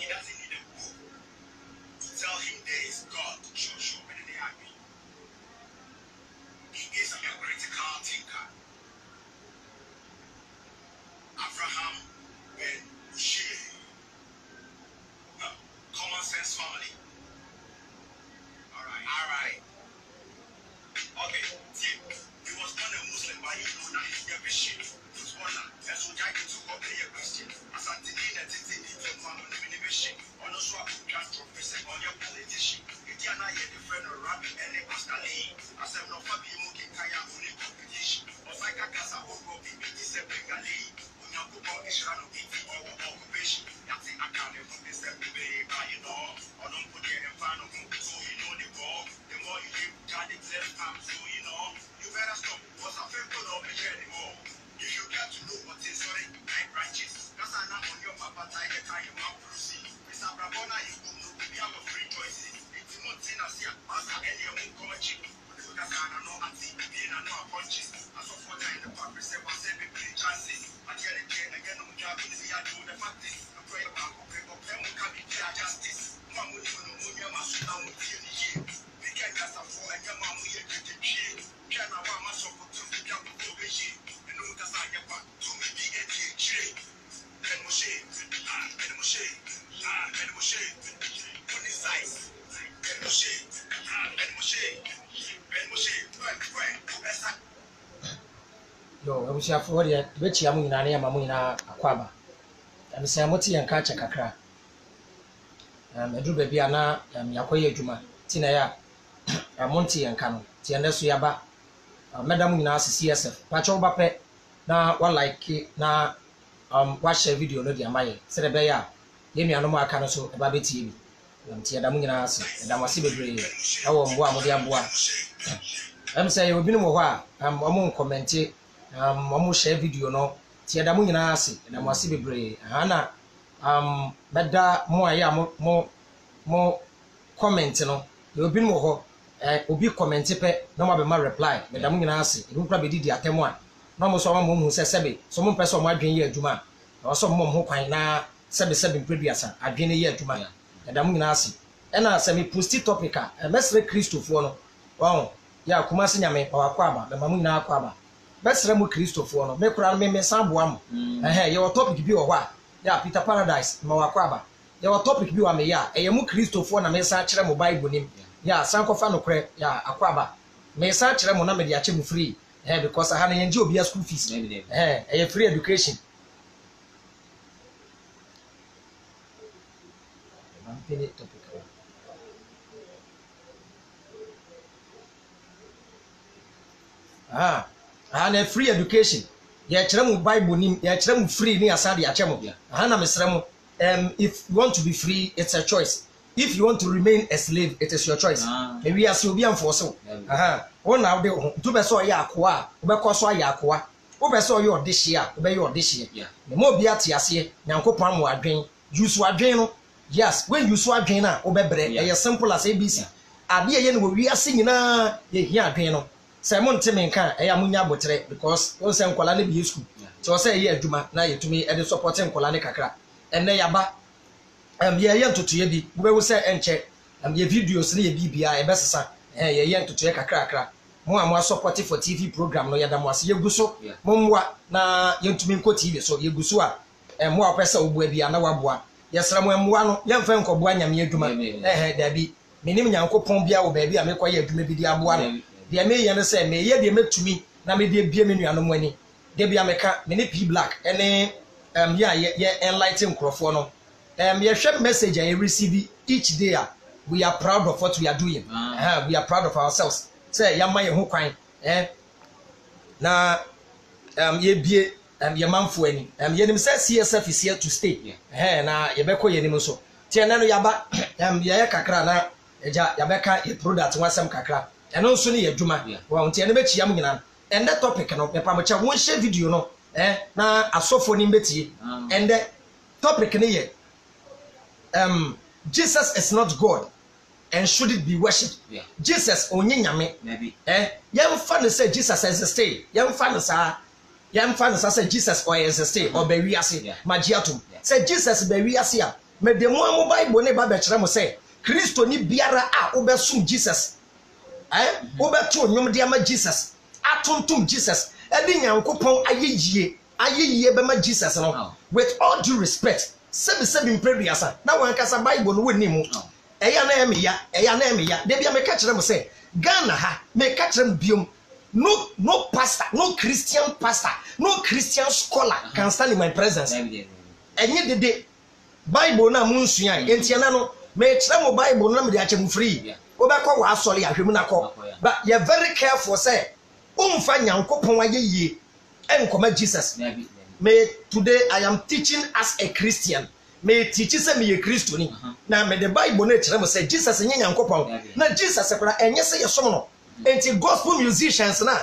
He doesn't need a book to tell him there is God. Show whether they agree. He is a critical thinker. Abraham Ben Ushie. Common sense family. All right. Okay, see, he was born a Muslim, but he know that he's never shit. He's one that. And so I get to go pay a question. As I did in a thing, family never shit. On also a catastrophe on your politician. If you are not yet the friend of Rabbi and the Pastor Lee, I said, no, Fabi Muki Kaya only competition. Or Saka Casa or Robbie, it is a Bengali. When you go to Israel, occupation. That's it, I can't even understand the way I know. Or don't put your in front of him, so you know the ball. The more you give, God is left arm, so you know. You better stop, because I feel good on me anymore. If you get to know what is sorry, I branches. That's an on your papa, tiger, time, mouth, proceed. Mr. Brabona, you have a free choices. It's not seen as here, as any of them come cheap. Because I know I'm seeing being and no punches. As of what I in the pub, I said, we play chances. At the end again, I'm going to see I do the practice. I pray about people, them who can be clear justice. Mom, we don't know your master, I'm with you in the year. We can't just afford and your mom, we are getting cheap. Can I want my support to the camp of the vision? And no, that's not your part. To me, be a cheap. And Moshe, and Moshe, and Moshe, on his size. And Moshe, and Moshe, and Moshe, right. Yo, I wish I for the which Yamuna Mamuna Aquaba. I'm saying what you and catch a cacra. I do baby Anna, Yakoya Juma, Tinaya, Monty and Cano, Tianesu Yaba, Madam Minas CSF, Pacho Bape, na one like na watch a video no Diamaya, said a bear, Yemi Anoma Canoso, a baby TV, Tiadamunas, and Damasibe, our Modia. I'm saying you've been more, I'm commenting. Mamu share video no ti eda mu nyina ase na mo ase bebre ana beda mo aya mo comment no e obi no ho obi comment pe na mo be ma reply beda mu nyina ase e bukra be didi atemu a na mo so mo hu se sebe so mo pese mo adwen ye adwuma na so mo ho kwan na sebe mpreduasa adwen ye adwuma beda mu nyina ase e na se me post topic a mesre Christopher no wow ya kuma se nyame awakwa aba be mamu nyina akwa aba Besra mu Christopher no me kura me samboa mo ye o topic bi o hwa ya Peter Paradise ma wakwaba ye o topic bi wa me ya ye mu Christopher na me sa kire mo Bible nim ya san kofa no kure ya akwaba me sa kire mo na me de ache mu free because ha na ye nje obi school fees ye free education topic and free education. Ya chiremu Bible nim, ya chiremu free ni asadi ya chemo. Hana mesremu. If you want to be free, it's a choice. If you want to remain a slave, it is your choice. Maybe as you be enforced. One now de to be so ya akwa, obekọ so ya akwa. Obe so your this year, obe your this year. The more be ati ase, Nyankopon mo adwen. Use adwen no. Yes, when you so adwen na obebre, e simple as ABC. Ade ye no wi ase nyina ye hia adwen no. Simon Timinka, I am munya botre because one say nkola ne bi school. So say ye adwuma na ye tumi e de supporting nkola ne kakra. Enne yaba ye ntoto ye bi, wo be say enche ye videos ne ye bibia e besesa ye ntoto ye kakra kakra. Mo am support for TV program no ye da mo ase ye guso mo mwa na ye ntumi nko TV so ye guso a mo apesa obu bia na waboa. Ye sra mo mwa no ye mfa nkobo anyame adwuma da bi menim Nyankopon bia wo ba bia me koye adwuma bi di aboa no. Dia me ye no say me ye de metumi na me de bia me nuanom ani de bia me ka me ne P Black ene ye enlighten crofo no ye share message I receive each day. We are proud of what we are doing. We are proud of ourselves. Say yama ye ho kwan na ye bie ye manfo ani ye nim say CSF is here to stay. Na ye beko ye nim so tie na no yaba ye kakra na eja ya beka ye product wasem kakra eno nso ne ye dwuma wa ntia ne bechi yam nyina and that topic no me pa mo cha won share video no na asofo ni betie and the topic ne ye Jesus is not God and should it be worshipped. Jesus onye nyame yam fa ne say Jesus exists yam fa ne say Jesus or exists or be wi ase magiatum say Jesus be wi ase a me de mo am Bible ne ba be kire mo say Kristo ni biara a obesum Jesus obeto nyom de ama Jesus atontom Jesus e di Nyankopɔn ayeyie be ma Jesus no with all due respect sebi mpreduasa na wan kasa Bible no woni mu eya na eme ya de bia me ka kire mo say Ghana ha me ka kire mo biom no pastor, no Christian pastor, no Christian scholar can stand in my presence. Enye dede Bible na munsuan entiana no me kire mo Bible na me de ache mu free. Obekọ wa asori ahwemu na kọ. But you very careful say umfa Nyankopon ayeyie enkoma Jesus. Me today I am teaching as a Christian. Me teach say me a Christian. Na me the Bible na kire mo say Jesus nye Nyankopon. Na Jesus ekora enye say yesom no. Enti gospel musicians na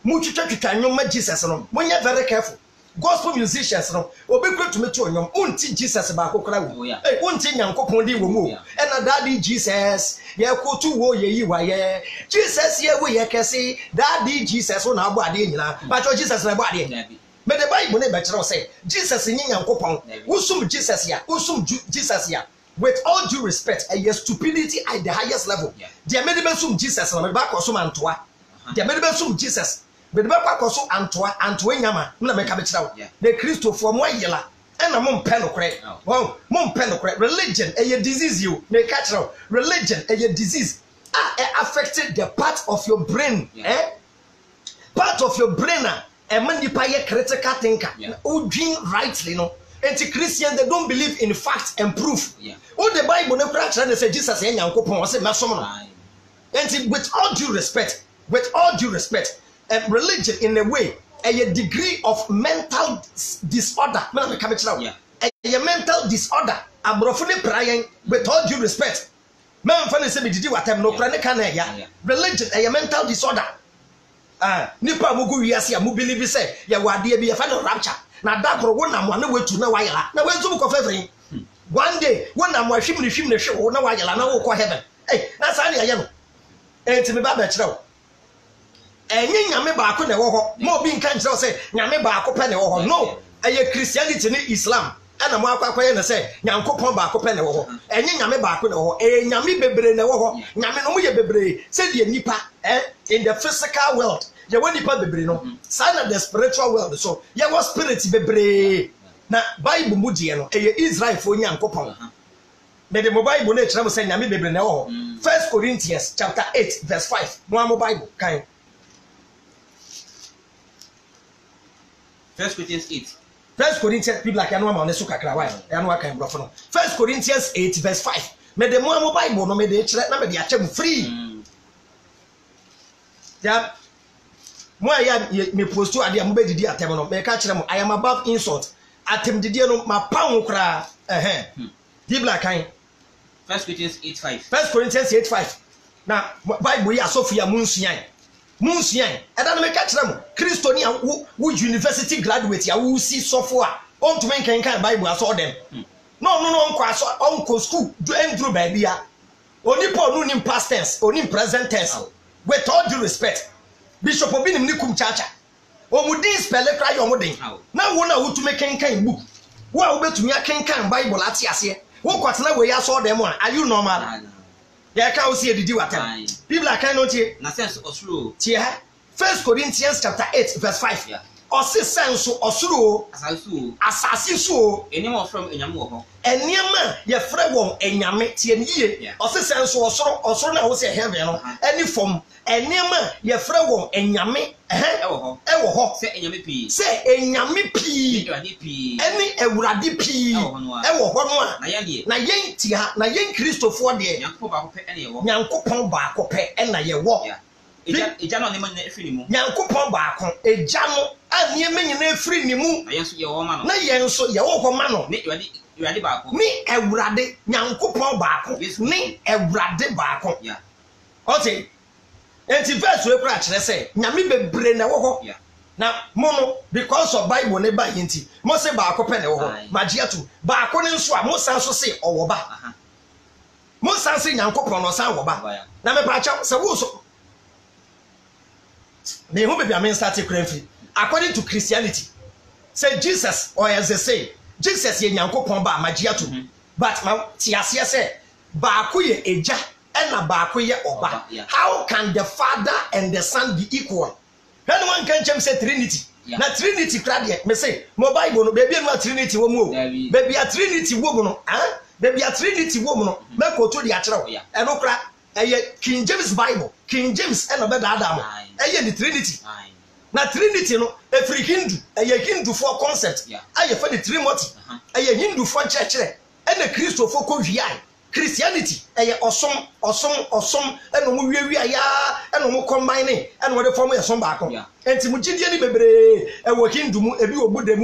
mu twetwa nyom Jesus no munya very careful. Gospel musicians no obekwe to meto nyom unti Jesus ba kokora wo unti Nyankopon di wo mu e na daddy Jesus ye kotu wo ye yi wa ye Jesus ye wo ye kese daddy Jesus na abo ade nyina ba cho Jesus na abo ade me the Bible na be kire say Jesus nyi Nyankopon usum Jesus ya with all due respect a stupidity at the highest level. The medibesum Jesus na ba ko so mantoa. The medibesum Jesus be ba ko so antoa nyama na me ka be kira wo. The Christopher mo ayela e na mo mpe no kore. Wow, mo mpe no kore. Religion a disease you. Me ka kira wo. Religion a disease affected the part of your brain. Part of your brain e man di pa ye critical thinker. O dream rightly no. Anti-Christians, they don't believe in facts and proof. All the Bible never actually say Jesus and Nyankopon say masomo. And with all due respect, religion in a way, a degree of mental disorder. A mental disorder. Abrofune prayen with all due respect. Man fane say me didi watem no kra ne kan ya. Religion a mental disorder. Nipa mugu wiase mu believe say ya wade bi ya fa no rapture. Na dakoro wona mo na wetu na wayela na wenzu ko fevri one day wona mo ahwim ne hwe na wayela na wo ko heaven na sa ne aye no enti me ba ba kire wo enye nyame ba ko na wo ho mo bi nka kire wo say nyame ba ko pe na wo ho no aye Christianity ni Islam ana mo akwaye na say Nyankopon ba ko pe na wo ho enye nyame ba ko na wo ho nyame bebre na wo ho nyame no mo ye bebre say the nipa in the physical world. Ya wani pa bebre no sign of the spiritual world so ya was spirit bebre na Bible mu die no Israel fo Nyankopon me the Bible na kira mo say nyame bebre na wo 1 Corinthians chapter 8 verse 5 mo Bible kan 1 Corinthians 8 1 Corinthians people like anu ma so kakra wa anu kan brofo no 1 Corinthians 8 verse 5 me the mo Bible no me de kira na me de achem free ya mo aya me postu ade am be didi atem no me ka kire mo I am above insult atem didi no ma pa ho kra di black kan 1 Corinthians 8:5 1 Corinthians 8:5 na Bible ya Sophia munsuan eda no me ka kire mo Christonia wo university graduate ya wo si sofo a on to men kan Bible aso dem no nko aso onko school do endro ba bia oni Paul no nim past tense oni present tense with all due respect Bishop Obinim Nikum Chacha. Omudin spell cry omudin. Na wo na wo tumi kenkan book. Wo a wo betumi akenkan Bible ati ase. Wo kwatena we ya so dem a are you normal? Ya ka wo se edidi watem. People are kind no tie. Na sense osuro. Tie ha. 1 Corinthians chapter 8 verse 5. Osi sense osuro. Asase so. Enema from enyame wo ho. Enema ye frɛ won enyame tie ne yie. Osi sense osoro na wo se heaven no. Any form enema ye frɛ won enyame ewo ho se enyame pii eni ewurade pii ewo ho no a na yen ti ha na yen Kristofo de Nyankopɔn baako pɛ ena ye wo eja no ne ma nyina efiri ni mu Nyankopɔn baako eja no a ne ma nyina efiri ni mu na yen so ye wo ma no na yen so ye wo ho ma no ne ewurade baako ni ewurade Nyankopɔn baako ni ewurade baako okay. Enti verse we kra kire say nyame bebre na wo ho na mo no because of Bible ne ba yenti mo say ba akopɛ na wo ho magiatu ba akone nso a mo san so say owo ba mo san say Nyankopɔn no san wo ba na me pra cha say wo so me hu be am start kranfi according to Christianity say Jesus or as they say Jesus ye Nyankopɔn ba magiatu but ma tiasie say baako ye eja ena baako ye oba. How can the father and the son be equal? Anyone can chem say trinity. Na trinity kra de me say mo bible no baby no trinity wo mu o. Baby a trinity wo mu no, baby a trinity wo mu no. Me ko to de a kire wo. Eno kra King James Bible, King James ena be da Adam. The trinity. Na trinity no every Hindu, Hindu for concept. For the Trinity. Hindu for church. And the Christo for Christianity. Awesome, and we and combining and what the form of some back. And Timujidiani bebre, and Hindu, a view of Buddha.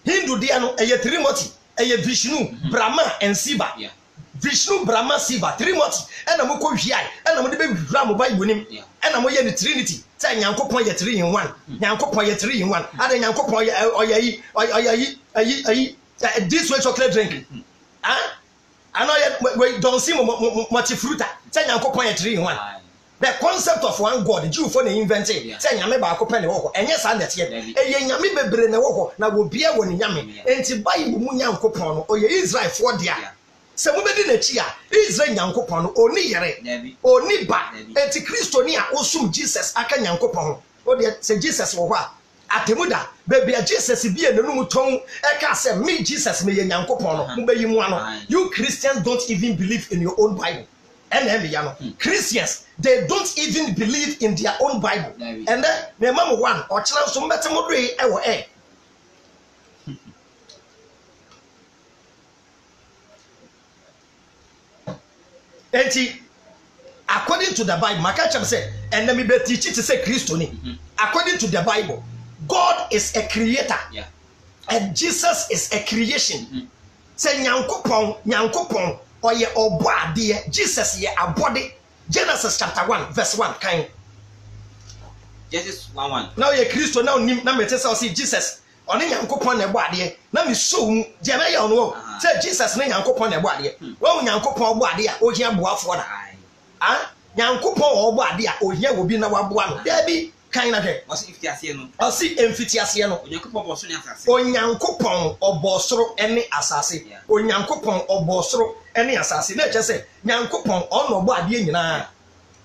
Hindu Diano, Trinity, Vishnu, Brahma, and Siva. Vishnu, Brahma, Siva, Trinity, and a Moko Jai, and I'm the baby Brahma by Winim, and I'm the Trinity. Say Yanko Poya 3 in 1, Yanko Poya 3 in 1, and Yanko Poya this way chocolate drink. I know we don't see much fruta. Say Yanko Poya 3 in 1. The concept of one God, the Jew for the invented, say Yameba Copen, and yes, I net yet. A Yami Bebre Woko, now will be a one Yami, and to buy Munyan Copon or Israel for dear. Somebody na chia Israel Yankopon oni yere oni ba enti Kristo ni a osum Jesus aka Yankopon o de say Jesus wo hwa atemuda baby Jesus bi enenu ton e ka say me Jesus me Yankopon no mo bayi mu ano. You Christians don't even believe in your own Bible. Christians, they don't even believe in their own Bible. And then me mama one or chana so mbete mo do e wo e. According to the Bible, Makacham said, and let me be teach it to say Christoni. According to the Bible, God is a creator, and Jesus is a creation. Say Nyankopon, or ye oba dear, Jesus ye a body. Genesis chapter 1, verse 1. Kind. Genesis 1:1. Now ye Christo now me tell see Jesus. Oni Nyankopon na boade na me so jeme ya ono say Jesus na Nyankopon na boade wo Nyankopon boade a ohia boafo na Nyankopon o boade a ohia obi na waboa no da bi kan na hwe o si ifitiase no emfitiase no Onyankopon bo so ne asase Onyankopon obosoro ene asase Onyankopon obosoro ene asase na che say Nyankopon ono boade nyina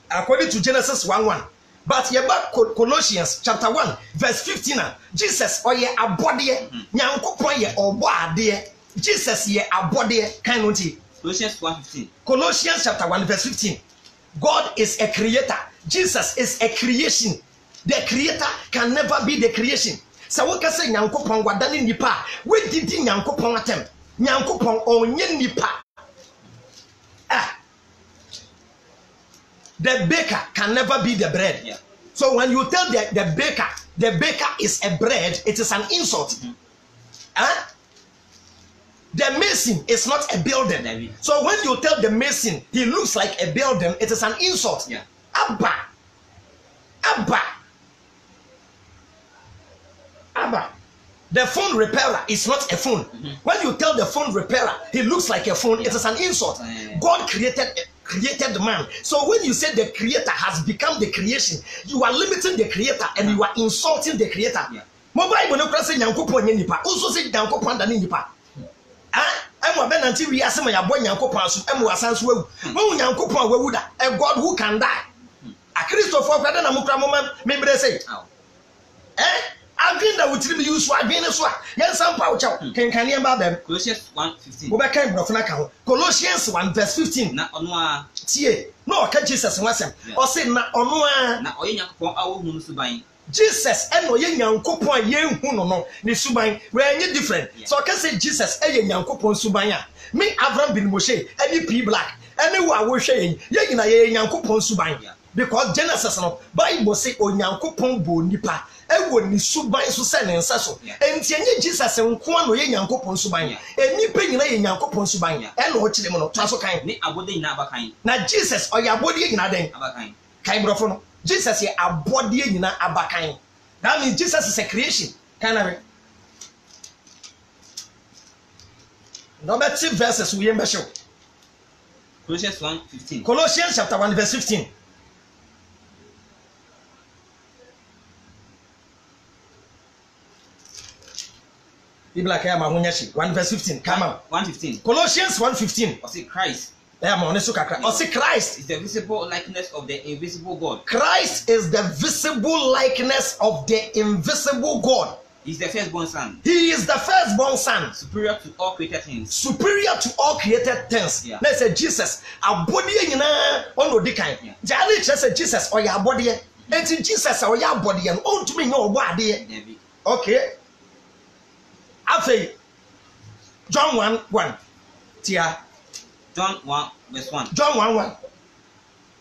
according to Genesis 1:1. But ye back Colossians chapter 1 verse 15. Jesus or ye abode Nyankopon ye obade Jesus ye abode kan no ti Colossians 1:15. Colossians chapter 1 verse 15. God is a creator. Jesus is a creation. The creator can never be the creation. So we can say Nyankopon wadane nipa we didi Nyankopon atem Nyankopon onye nipa. The baker can never be the bread. So when you tell the baker is a bread, it is an insult. The mason is not a building. So when you tell the mason he looks like a building, it is an insult. Abba. The phone repairer is not a phone. When you tell the phone repairer he looks like a phone, it is an insult. God created man. So when you say the creator has become the creation, you are limiting the creator and you are insulting the creator. Mobile no say Nyankopon nye nipa. Also say Nyankopon da ne nipa. Emo be nanti wi asema ya boy Nyankopon so emo asanso wawu. Wo Nyankopon wawu da. A God who can die. A Christopher kwada na mukra moma membre say. Agenda wutiri mi use agenda so yen sampa wo chaw kenkane ba bem Colossians 1:15 wo be kan brofna ka ho Colossians 1 verse 15 na ono a tie no ka Jesus wasem o say na ono a na oye Nyankopon a wo hunu suban Jesus and oye Nyankopon a ye hu no ni suban we any different so ka say Jesus e ye Nyankopon suban a me Abraham bin Moshe any P black any wo a wo hwe ye nyina ye Nyankopon suban because Genesis no Bible say Onyankopon bo nipa ewo ni suban so se ne nsa so enti enye Jesus nko ano ye Nyankopon suban enipa nyina ye Nyankopon suban e na o kire mo no to so kan ni abode nyina abakan na Jesus o ye abode nyina den abakan kan brofo no Jesus ye abode nyina abakan that means Jesus is a creation kind of number 2 verses we yemba show Colossians 1:15 Colossians chapter 1 verse 15. People like 1 verse 15. Come on. 1:15. Colossians 1:15. Or say Christ. Or say Christ is the visible likeness of the invisible God. Christ is the visible likeness of the invisible God. He's the firstborn son. He is the firstborn son. Superior to all created things. Superior to all created things. Yeah. Let's say Jesus. Abodi nyina ono dikan. Jali say Jesus or ya abodi. Enti Jesus or ya abodi no ontumi nya obo ade. Okay. Afei John 1:1. Tia. John 1 verse 1. John 1:1.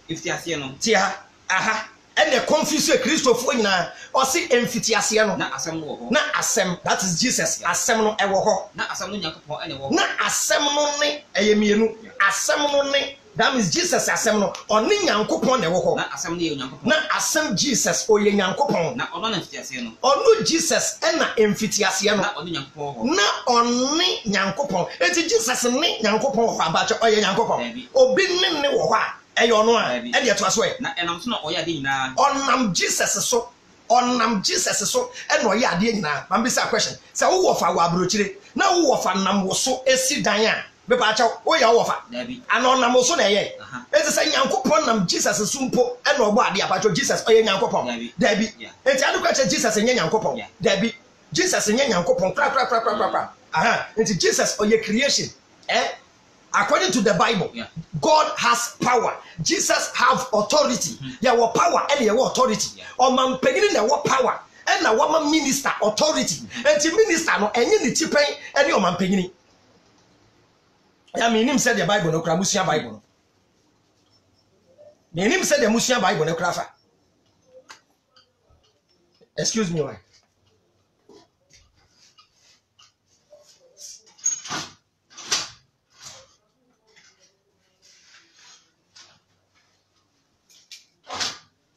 If they are saying no. Tia. Aha. And the confused Christopher nyina or see emfitiase no. Na asem no ho. Na asem, that is Jesus. Asem no ewo ho. Na asem no Nyankopon ene wo. Na asem no ne eyemienu. Asem no ne, that means Jesus asem no oni Nyankopon na ewo ho. Na asem no ye Nyankopon. Na asem Jesus oye Nyankopon. Na ono na mfitiase no. Onu Jesus ena emfitiase no. Na ono Nyankopon ho. Na oni Nyankopon. Eti Jesus ne Nyankopon ho abacho oye Nyankopon. Obi ne wo ho a eyo no a e de to aso e. Na enam so na oya de nyina. Onam Jesus so. Onam Jesus so e na oye ade nyina. Ma mbisa question. Se wo wofa wo abrochire na wo wofa nam wo so esi dan a be ba acha wo ya wofa. Ana onam wo so na ye. Ezi se Nyankopon nam Jesus so mpo e na ogbo ade abacho Jesus oye Nyankopon. Dabi. Enti adu kwa Jesus enye Nyankopon. Dabi. Jesus enye Nyankopon kra. Aha. Enti Jesus oye creation. According to the Bible, God has power. Jesus have authority. There was power and there was authority. Or man pegini there was power. And na woman minister authority. And the minister no enye ni tipen any o man pegini. Ya me nim said the Bible no kra musia Bible. Me nim said the musia Bible no kra fa. Excuse me why?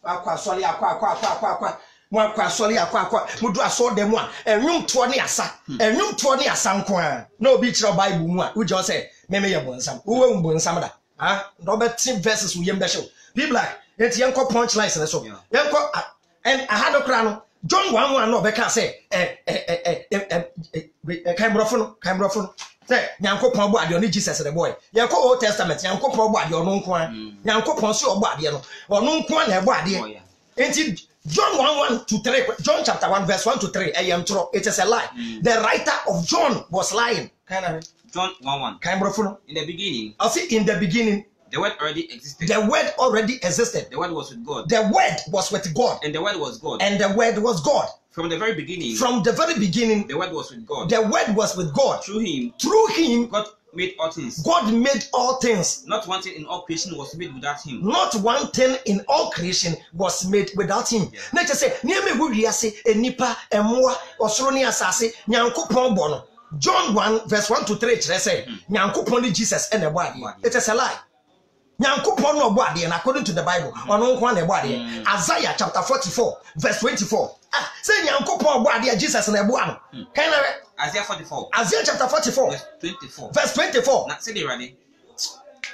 Akwa soli akwa mo akwa soli akwa mudu aso dem a enwum to ne asa nko a na obi kire Bible mu a ujo say me ye bonsam wo bonsam da ha Robert verses wo yem da show people like enti yenko punch lines ne so yenko and ahado kra no John 1:1 no be ka say kai brofo no say Nyankopon bo ade oni Jesus the boy yenko Old Testament Nyankopon bo ade ono nko a Nyankopon so obo ade no ono nko na ebo ade enti John 1:1-3 John chapter 1 verse 1-3 it is a lie. The writer of John was lying. John 1:1 in the beginning. I see in the beginning the word already existed. The word already existed. The word was with God. The word was with God. And the word was God. And the word was God. From the very beginning. From the very beginning. The word was with God. The word was with God. Through him. God made all things. God made all things. Not one thing in all creation was made without him. Not one thing in all creation was made without him. Na say niam egu wiase enipa emoa osoro ni asase Nyankopon bo no. John 1 verse 1-3 kire say Nyankopon ni Jesus and the body. It is a lie. Nyankopon no bo ade na according to the Bible. Ono nko na bo ade. Isaiah chapter 44 verse 24. Say Nyankopon bo ade Jesus na bo ano. Kan na Isaiah 44. Isaiah chapter 44 verse 24. Verse 24. Na say dey ready.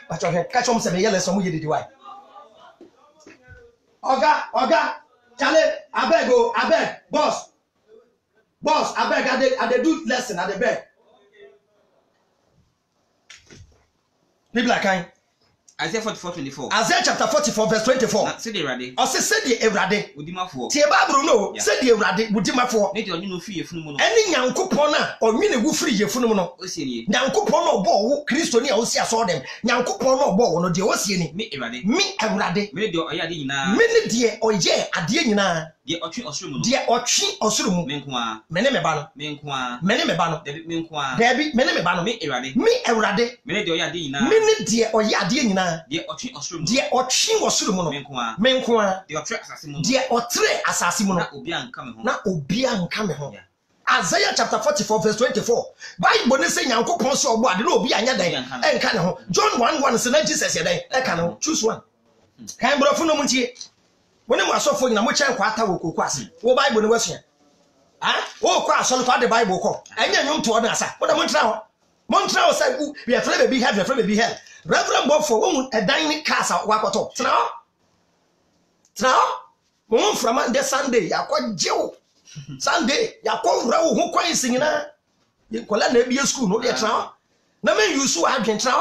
Pacho he catch on say me yele so mu yedi why. Oga, Chale, abeg, boss, abeg, I dey do lesson, I dey beg. People like kind. Isaiah 44:24. Isaiah chapter 44 verse 24. Na say dey ready. O say the Ewrade. Udimafo. Tie Bible no, say the Ewrade udimafo. Ne de onyi no fi yefunu mu no. Eni Nyankopon na onwine wu firi yefunu mu no. O sie ni. Nyankopon no bo wo Kristo ni a o si aso dem. Nyankopon no bo wo no de o sie ni. Me Ewrade. Me Ewrade. Me de oya de nyina. Me ne de oye ade nyina. De otwe osoro mu no. De otwe osoro mu. Me nko a. Me ne me ba no. Me nko a. Me ne me ba no. Me nko a. Dabi me ne me ba no. Me Ewrade. Me Ewrade. Me ne de oya de nyina. Me ne de oye ade nyina. De otwe osoro mu. De otwe osoro mu no. Me nko a. Me nko a. De otwe asase mu no. De otre asase mu no. Na obi anka me ho. Na obi anka me ho. Isaiah chapter 44 verse 24. Bible ne say Nyankopon so obo ade na obi anya dan enka ne ho. John 1:1 say na Jesus ye dan eka ne ho. Choose one. Kan brofo no muntie. Woni mo asofo nyina mo kyen kwa ata wo koku ase. Wo Bible ne wasua. Wo kwa asole kwa de Bible ko. Anya nwom to na asa. Wo da mo ntra ho. Mo ntra ho say we afraid baby have afraid baby hell. Reverend Bofo wo edan ni casa wa kwato. Tra ho. Mo from the Sunday yakwa jew. Sunday yakwa wura wo ho kwan sinyina. kola na be school no dey tra na me use wa adwen tra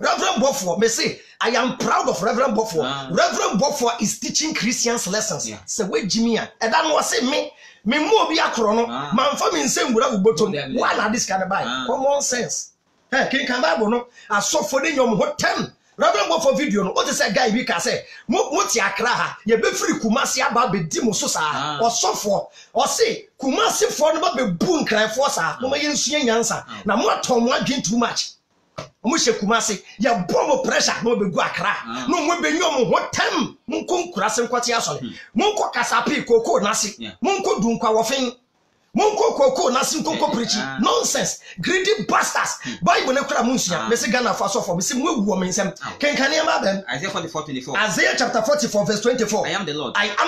Reverend Bofo, me say, I am proud of Reverend Bofo. Reverend Bofo is teaching Christians lessons. So we Jimia, and that was say me mo bi akro no, man fa me nsem wura wo botom. Why na this kind of buy? Common sense. Hey, kin kan Bible no, aso for the nyom ho 10. Reverend Bofo video no, what say guy bi ka say, mo ti akra ha, ye be free Kumasi aba be di mo so sa. Osofo, o say Kumasi for no be bu nkran for sa. Mo ma yensua nyansa. Na mo aton mo adwen too much. Mushe Kumasi ya bomb pressure no be go akra no mo be nyom ho tem munko nkurase nkwate asole munko kasapi koko nasi munko dunkwa wofen munko koko nasi nkonko preach nonsense greedy bastards Bible ne kura munsia me se Ghana fa so for me se mo wu me nsem kenkane ma ben Isaiah 44:24 Isaiah chapter 44 verse 24 I am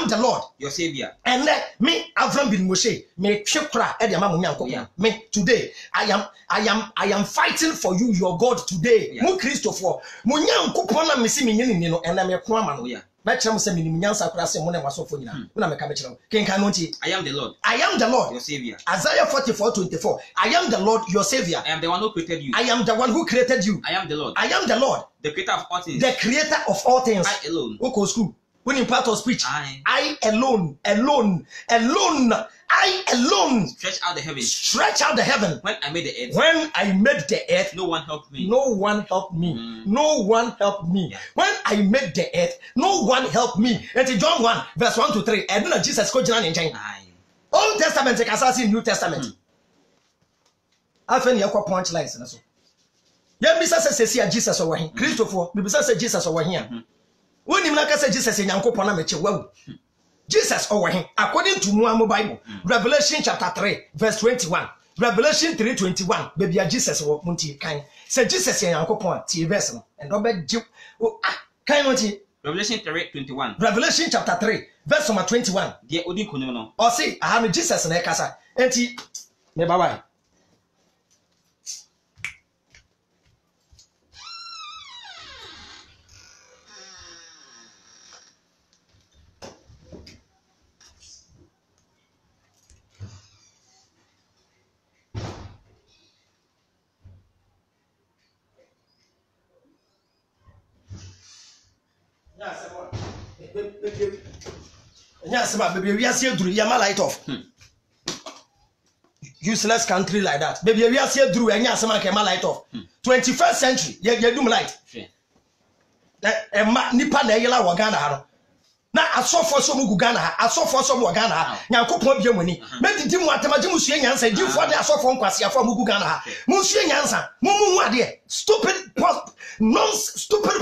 the Lord your savior and me Avram bin Moshe me twekura e de ma munyankopon me today I am fighting for you your God today mu Christopher munyankopon na me se me nyini no ena me ko ama no na kire mo se me nyansa kura se mo na wasofo nyina na me ka me kire kenkan no nti I am the Lord your savior Isaiah 44:24 I am the Lord your savior I am the one who created you I am the one who created you I am the Lord the creator of all things I alone go school when in part of speech I alone stretch out the heaven when I made the earth no one helped me when I made the earth no one helped me and John 1 verse 1 to 3 and then Jesus go jina nchen Old Testament take as New Testament afen yakwa punch lines na so ya bisa se Jesus over here Christopher bisa se Jesus over here when him like say Jesus nyankopon na meche wawu Jesus over here according to Muhammad Bible Revelation chapter 3 verse 21 Revelation 3:21 baby Jesus wo munti kan say Jesus nyankopon ti verse no and obeji kan no ti Revelation 3:21 Revelation chapter 3 verse number 21 dia odi konim no o say aha me Jesus na ekasa enti me baba baby we are see duru yama light off useless country like that baby we are see duru enya asema ke ma light off 21st century ye dum light ma nipa na yela wo Ghana ha no na asofo so mu Ghana ha asofo so mu Ghana ha nyankopon bia mani medidi mu atamaje mu sue nyansa difo de asofo nkwase afo mu Ghana ha mu sue nyansa mu hu ade stupid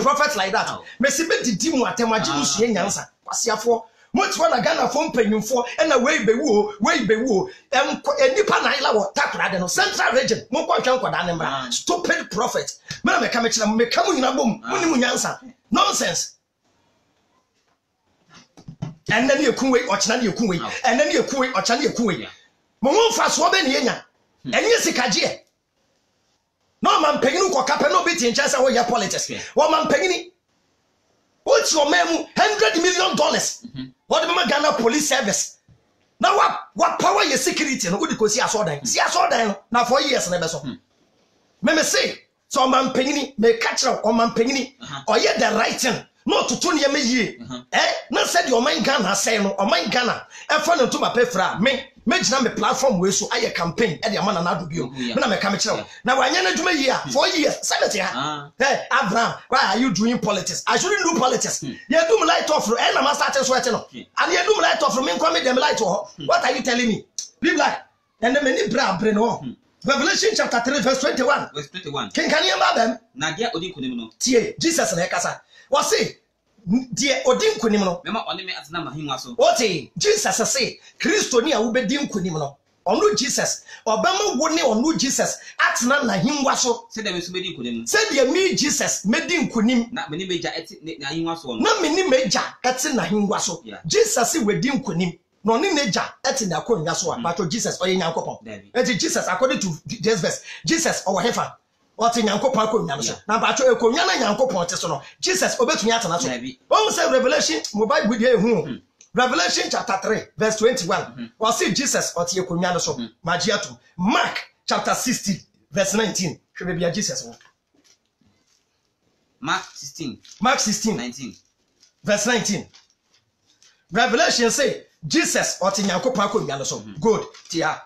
prophets like that me se medidi mu atamaje mu sue nyansa kwase afo Mochwa na Ghana fo mpanyimfo na wei bewu enipa na ila wo takra de no central region mo kwa hwan kwada ne mra stupid prophet me na me ka me kira me ka mu nyina bom muni mu nyansa nonsense and then yekunwe ochina ne yekunwe and then yekunwe ochina ne yekunwe mo ho fa so be ne yenya enye sikaje no man panyinu ko kape no beti nchasa wo ya politics wo man panyini what's your memu $100 million what the Ghana police service now what power your security no go see asodan na 4 years na be so me say so man panyini me catch o man panyini o ye the right thing no to turn ye me yie na said your man Ghana say no o man Ghana e fa no to ma pefra me gina me platform we so aye campaign e de amana na do bio me na me ka me kire na wanya na dwuma yie 4 years sabete ha Abraham why are you doing politics I shouldn't do politics you do me light off and na start so ete no and you do me light off me nko me dem light off what are you telling me be black and the many bra no Revelation chapter 3 verse 21 can you remember na dia odi konim no tie Jesus na ekasa what say die odin kunim no mema one me atena mahimwa so ote Jesus say Kristo ni a wo bedin kunim no onu Jesus obama wo ne onu Jesus atena na himwa so se dem so bedin kunim se de mi Jesus medin kunim na meni meja eti na himwa so no na meni meja eti na himwa so Jesus wedin kunim no ni neja eti na konwa so but Jesus oye nyankopon eti Jesus according to this verse Jesus owo hefa Oti nyankopon akonwa so na ba cho ekonwa na nyankopon te so no Jesus obetumi atena so won say Revelation mobile video ehu Revelation chapter 3 verse 21 we see Jesus oti ekonwa so magiatu Mark chapter 60 verse 19 hwe be Jesus wo Mark 16 19 verse 19 Revelation say Jesus or Tinyankopon akonwa no so good tia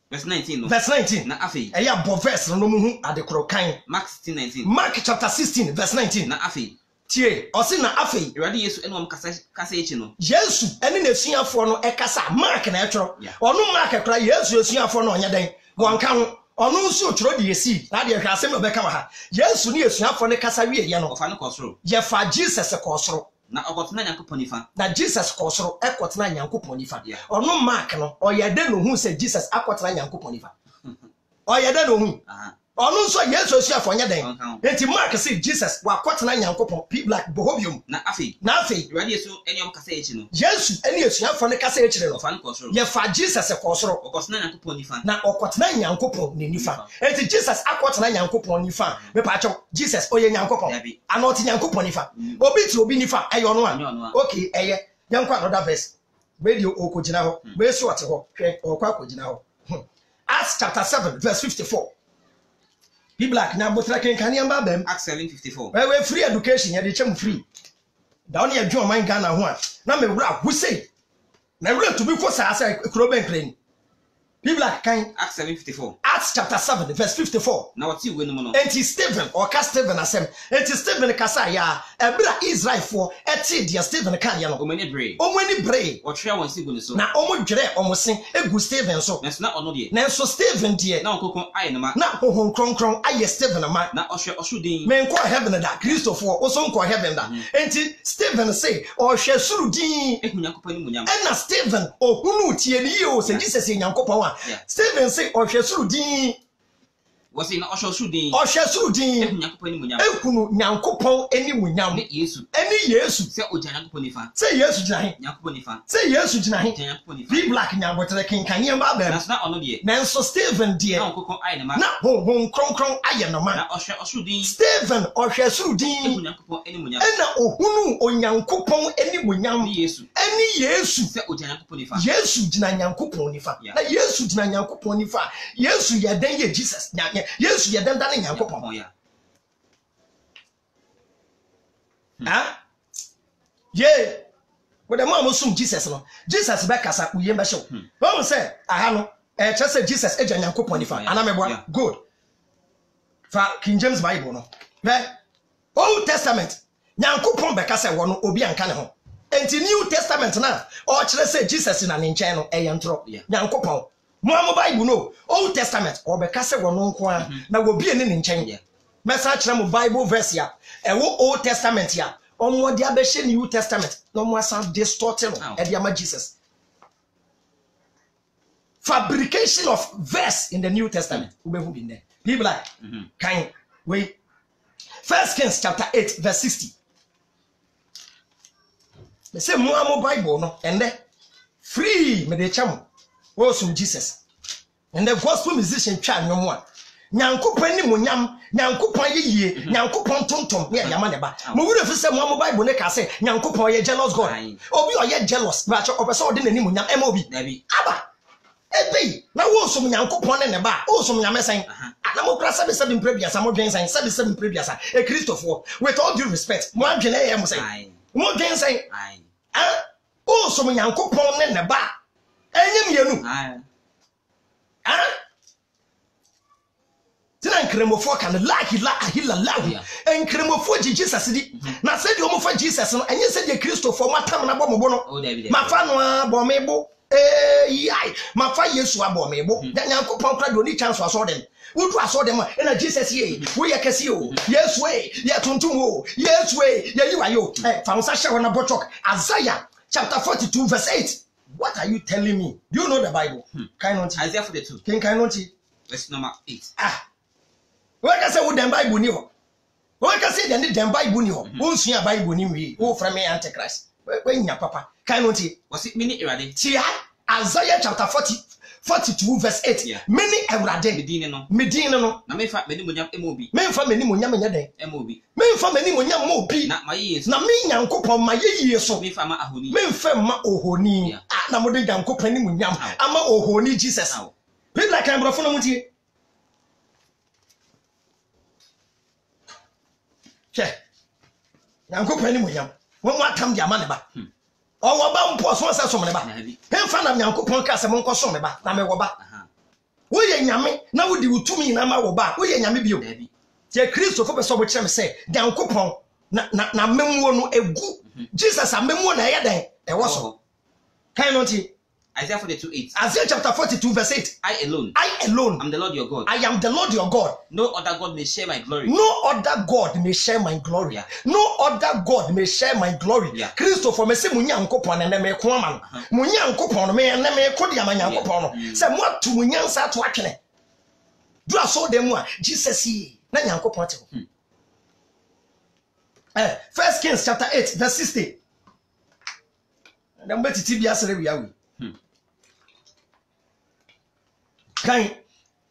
verse 19 no verse 19 na afei eya bo verse no mu hu adekoro kan Mark 16 19 Mark chapter 16 verse 19 na afei tie o se na afei Awurade Yesu ene om kasa echi no Yesu ene na esuafo no ekasa Mark na etworo ono Mark ekra Yesu esuafo no onye den wonka ho ono nso otworo de esi na de hwe asem obeka wa ha Yesu ne esuafo ne kasa wie ye no ofa no kosoro ye fa Jesus kosoro na ogotuna Nyankopon nifa na Jesus kosoro ekotena Nyankopon nifa ono Mark no oyede no hu se Jesus akotena Nyankopon nifa oyede no hu ono nso Yesu esuafo onye den enti Mark say Jesus wa akotena Nyankopon people like bohobium na afei Awurade Yesu ene om kasa echi no Yesu ene esuafo ne kasa echire no ofa no kosoro ye fa Jesus kosoro ogotuna Nyankopon nifa na okotena Nyankopon ne nifa enti Jesus akotena Nyankopon nifa me pa acho Jesus oye Nyankopon anoti Nyankopon nifa obi ti obi nifa eye ono a okay eye yankwa another verse radio okojina ho we so ate ho hwe okwa akojina ho Acts chapter 7 verse 54 Be black na botra kenkan yamba bem Acts 7:54 we free education ye de chem free da on ye dwo man Ghana ho a na me wura wo sei na wura to be ko sa asa kuro ben kren Be black kan Acts 7:54 Acts chapter 7 verse 54 na wati we no no enti Stephen or ka Stephen asem enti Stephen kasa ya ebra Israel for eti dia Stephen kan ya no omani bre o twa won sigu ne so na omo dwere omo sen egu Stephen so na ono de na so Stephen de na okokon aye ne ma na hohon kronkron aye Stephen ma na osudin men ko heaven da Christopher o so ko heaven da enti Stephen say o hwe suru din ehu Nyankopon ni munyam na Stephen o hunu tie ni o se Jesus Nyankopon a Stephen say o hwe suru din wasi na osudin o hwe suru din ehu Nyankopon ni munyam ekunu Nyankopon eni munyam ne Yesu se oja Nyankopon nifa se Yesu jina he Nyankopon nifa se Yesu jina he Nyankopon nifa Be black nyabotere kenkan ba ba na ono de na so Stephen de na okokon aye ne ma na hohon kronkron aye no ma na osudin Stephen o hwe suru din ehu Nyankopon eni munyam na ohunu onyankopon eni munyam ni Yesu se oja Nyankopon nifa Yesu jina Nyankopon nifa na Yesu jina Nyankopon nifa Yesu ye den ye Jesus Yesu ye den dan Nyankopon ya ye with the mom sum Jesus no Jesus be kasa uye be show won say aha no che Jesus eja Nyankopon nifa ana meboa good fa King James Bible no be Old Testament Nyankopon be kasa wo no obi anka ne ho enti New Testament na o kire say Jesus na ne nchen no eye ntro Nyankopon mo Bible no Old Testament o be kasa wo no nko a na wo bi ene ne nchen message kire mo Bible verse ya ewo Old Testament ya omo dia be she New Testament no mo asa distorted e dia ma Jesus fabrication of verse in the New Testament we be in there people like kind we 1 Kings chapter 8 verse 60 they say mo Bible no and there free me de cham wo sum Jesus and the gospel musician twa nwom a Nyankopon ni munyam Nyankopon yeye Nyankopon tontom me ya ma ne ba mo wure fi se mo Bible ne ka se Nyankopon ye jealous God obi o ye jealous ba cho obeso ode nani munyam e ma obi aba ebe na wo sum Nyankopon ne ba o sum nyame sen na mo kra sabe sabe mprebiasa mo dwen sen sabe sabe mprebiasa e Christopher with all due respect mo adwene ye mo sen mo dwen sen o sum Nyankopon ne ba enyem yenu tina nkremofo kan la ahila lawo nkremofo Jesus di na se de omo fa Jesus no enye se de Christopher matam na bomobo no mafa no abomebo yai mafa Yesu abomebo Nyankopon kra do ni chance aso dem wudu aso dem na Jesus ye wo ye kase o Yesu e ye tuntum o Yesu e ye yiwayo fa unsa hye na bochok Isaiah chapter 42 verse 8 what are you telling me do you know the Bible kind of Isaiah 42 kind of verse number 8 what can say with the Bible ni ho what can say the Bible ni ho won sua Bible ni wi wo fra me antichrist we nya papa kan no ti was it mini erade ti Isaiah chapter 42 verse 8 many erade medin no na me fa meni monyam emobi me fa meni monyam nya den emobi me fa meni monyam mo bi na maye na me Nyankopon maye so me fa ma ahoni me fa ma ohoni na mo de Nyankopon ni monyam ama ohoni Jesus People like I'm brofo no mutie. Che. Nyankopon ni munyam. Won watam dia ma ne ba. O wo ba mpo so se so me ba. Hemfa na Nyankopon ka se mo nko so me ba na me wo ba. Wo ye nyame na wo di wutumi na ma wo ba. Wo ye nyame bio. Tie Kristo fo be so bo kire me se Nyankopon na memwo no egu. Jesus a memwo na ye den e wo so. Kan no ti Isaiah 42:8. Isaiah chapter 42 verse 8. I alone am the Lord your God. I am the Lord your God. No other God may share my glory. No other God may share my glory. Yeah. No other God may share my glory. Yeah. Christopher me say munyankopon na me ko ama no. Munyankopon me na me ko dia manyankopon no. Say mo atu munyansa to atwene. Do aso dem a Jesus yi na nyankopon te ho. 1 Kings chapter 8 verse 60. Number titi bia sere wi awi. Kan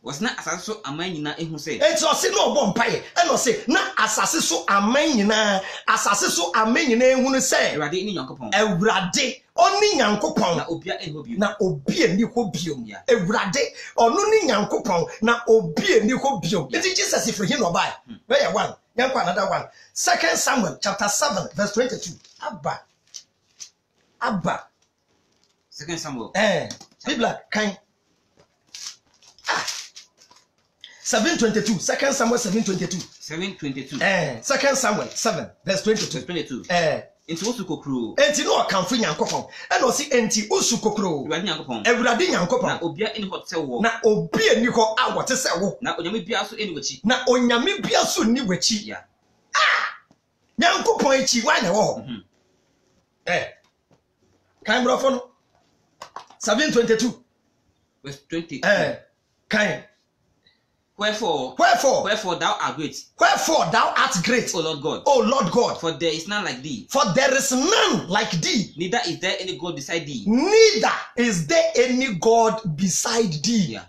was not asase so aman nyina ehu say enti o se no bo mpaye e no se na asase so aman nyina ehu no say Ewurade ni Nyankopon Ewurade oni Nyankopon na obia eho bio na obia ni ho bio Ewurade onu ni Nyankopon na obia ni ho bio enti Jesus ifri him no buy where one yanko another one 2 Samuel chapter 7 verse 22 abba 2 Samuel Biblia kan 7:22 2 Samuel 7:22 7:22 2 Samuel 7 verse 22 enti usukokro enti no kanfo Nyankopon e no si enti usukokro Ewurade Nyankopon na obia eni hot se wo na obia ni ho awote se wo na onyame bia so eni wachi na onyame bia so ni wachi Nyankopon echi wa na wo kan brofo no 7:22 verse 20 kan Wherefore thou art great. Wherefore thou art great, O Lord God. O Lord God. For there is none like thee. For there is none like thee. Neither is there any God beside thee. Neither is there any God beside thee. Yeah.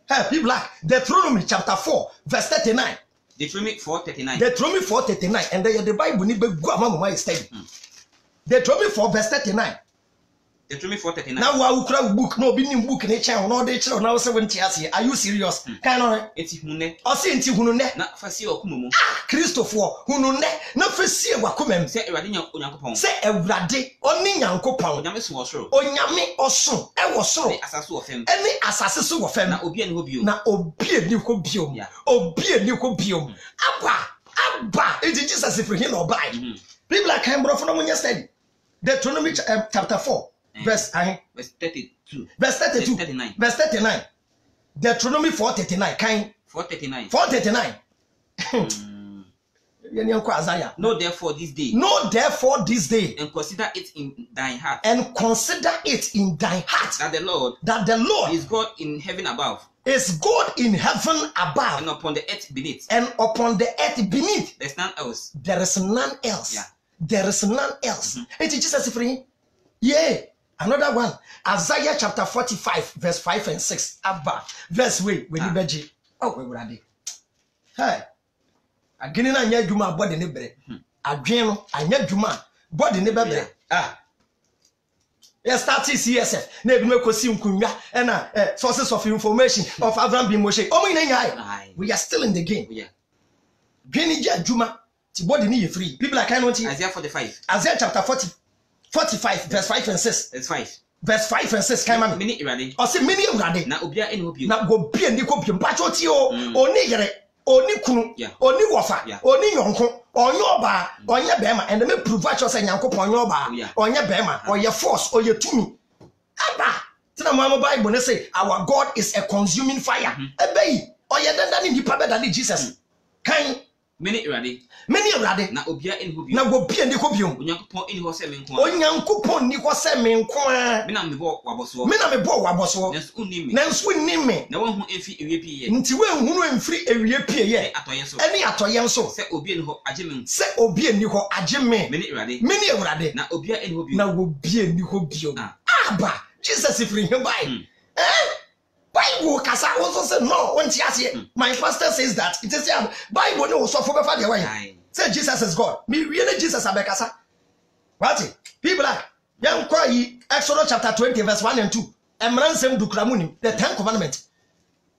Hey, people like Deuteronomy chapter 4 verse 39. Deuteronomy 4:39. Deuteronomy 4:39. And then the Bible ni be go amama is study. Deuteronomy 4 verse 39. Deuteronomy 4:39. Now wa ukra book no bi nim book ne chen no dey kire na say wonti ase. Are you serious? Kan no. Enti hunu O se enti hunu ne. Na fasi okumomu. Christopher hunu ne na fasi wakomam. Say Ewurade Nyankopon. Say Ewurade oni Nyankopon. Onyame so osoro. Onyame oso e wo soro. Ni asase wo fem. Eni asase so wo fem. Na obi ani ho bio. Na obi ani ho bio. Obi ani ho bio. Abba. It is Jesus if him no buy. People are kind bro for no munya study. Deuteronomy chapter 4 verse 32. Verse 32. 39. Verse 39. Deuteronomy 4:39. Kind 4:39. 4:39. Know therefore this day. Know therefore this day. And consider it in thine heart. And consider it in thy heart. That the Lord is God in heaven above. Is God in heaven above. And upon the earth beneath. And upon the earth beneath. There's none else. There is none else. Yeah. There is none else. It is Jesus free. Yeah. Another one. Isaiah chapter 45 verse 5 and 6. Abba. Verse when you beji. Oh, we were ready. Hey. Agini na anya dwuma body ne bere. Adwen no anya dwuma body ne bere. Yes, start CSF. Na ebi me kosi nkunwa na sources of information of Abraham bin Moshe. Omo ina nya. We are still in the game. Yeah. Gini ja dwuma ti body ne ye free. People are kind of Isaiah 45. Isaiah chapter 45 verse 5 and 6. That's 5. Verse 5 and 6 kind man. Many Ewurade. O say many Ewurade. Na obia eni ho bio. Na go bia ni ko bio mpacho ti o. Oni yere. Oni kunu, oni wofa, oni yonko, onye oba, onye bema, and me prove at say Nyankopon onye oba, onye bema, oye force, oye tumi. Aba, tina mo Bible ne say our God is a consuming fire. Ebe, oye danda ni nipa be than Jesus. Kan many Ewurade. Na obia eni ho bio. Na go bia ni ko bio. Onyankopon eni ho se me nko. Onyankopon ni ho se me nko a. Me na me bo waboso. Nanso unni me. Na won hu enfi ewie pie ye. Nti we hunu enfiri ewie pie ye. Atoye so. Eni atoye nso. Se obi eni ho agye me. Se obi eni ho agye me. Many Ewurade. Na obia eni ho bio. Na wo bia eni ho bio. Aba, Jesus ifri him by. Bible kasa also say no, when she ask my pastor says that it is Bible no so for be fa the way. Say Jesus is God. Me really Jesus abekasa. What? People are Exodus chapter 20 verse 1 and 2. emransem dukramunim the 10 commandment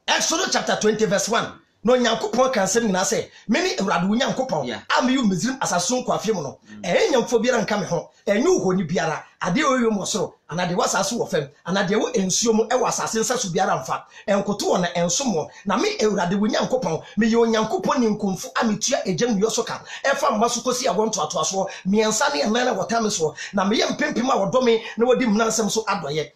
Exodus chapter 20 verse 1 no nyankopon kan sem nyina say meni ewrade nyankopon am yu mezrim asaso kwafie mu no enyamfo biara nka me ho enyu honi biara ade oyo mo soro anade wasaso wo fam anade wo ensuo mu e wasase nsaso biara mfa enkoto wona ensomo na me ewrade nyankopon me ye nyankopon ni nkomfu ametua ejam yo so ka efa mmaso kosi abonto atoaso miensa ne enana wotame so na me ye mpempem a wodome na wodi mnansem so adoye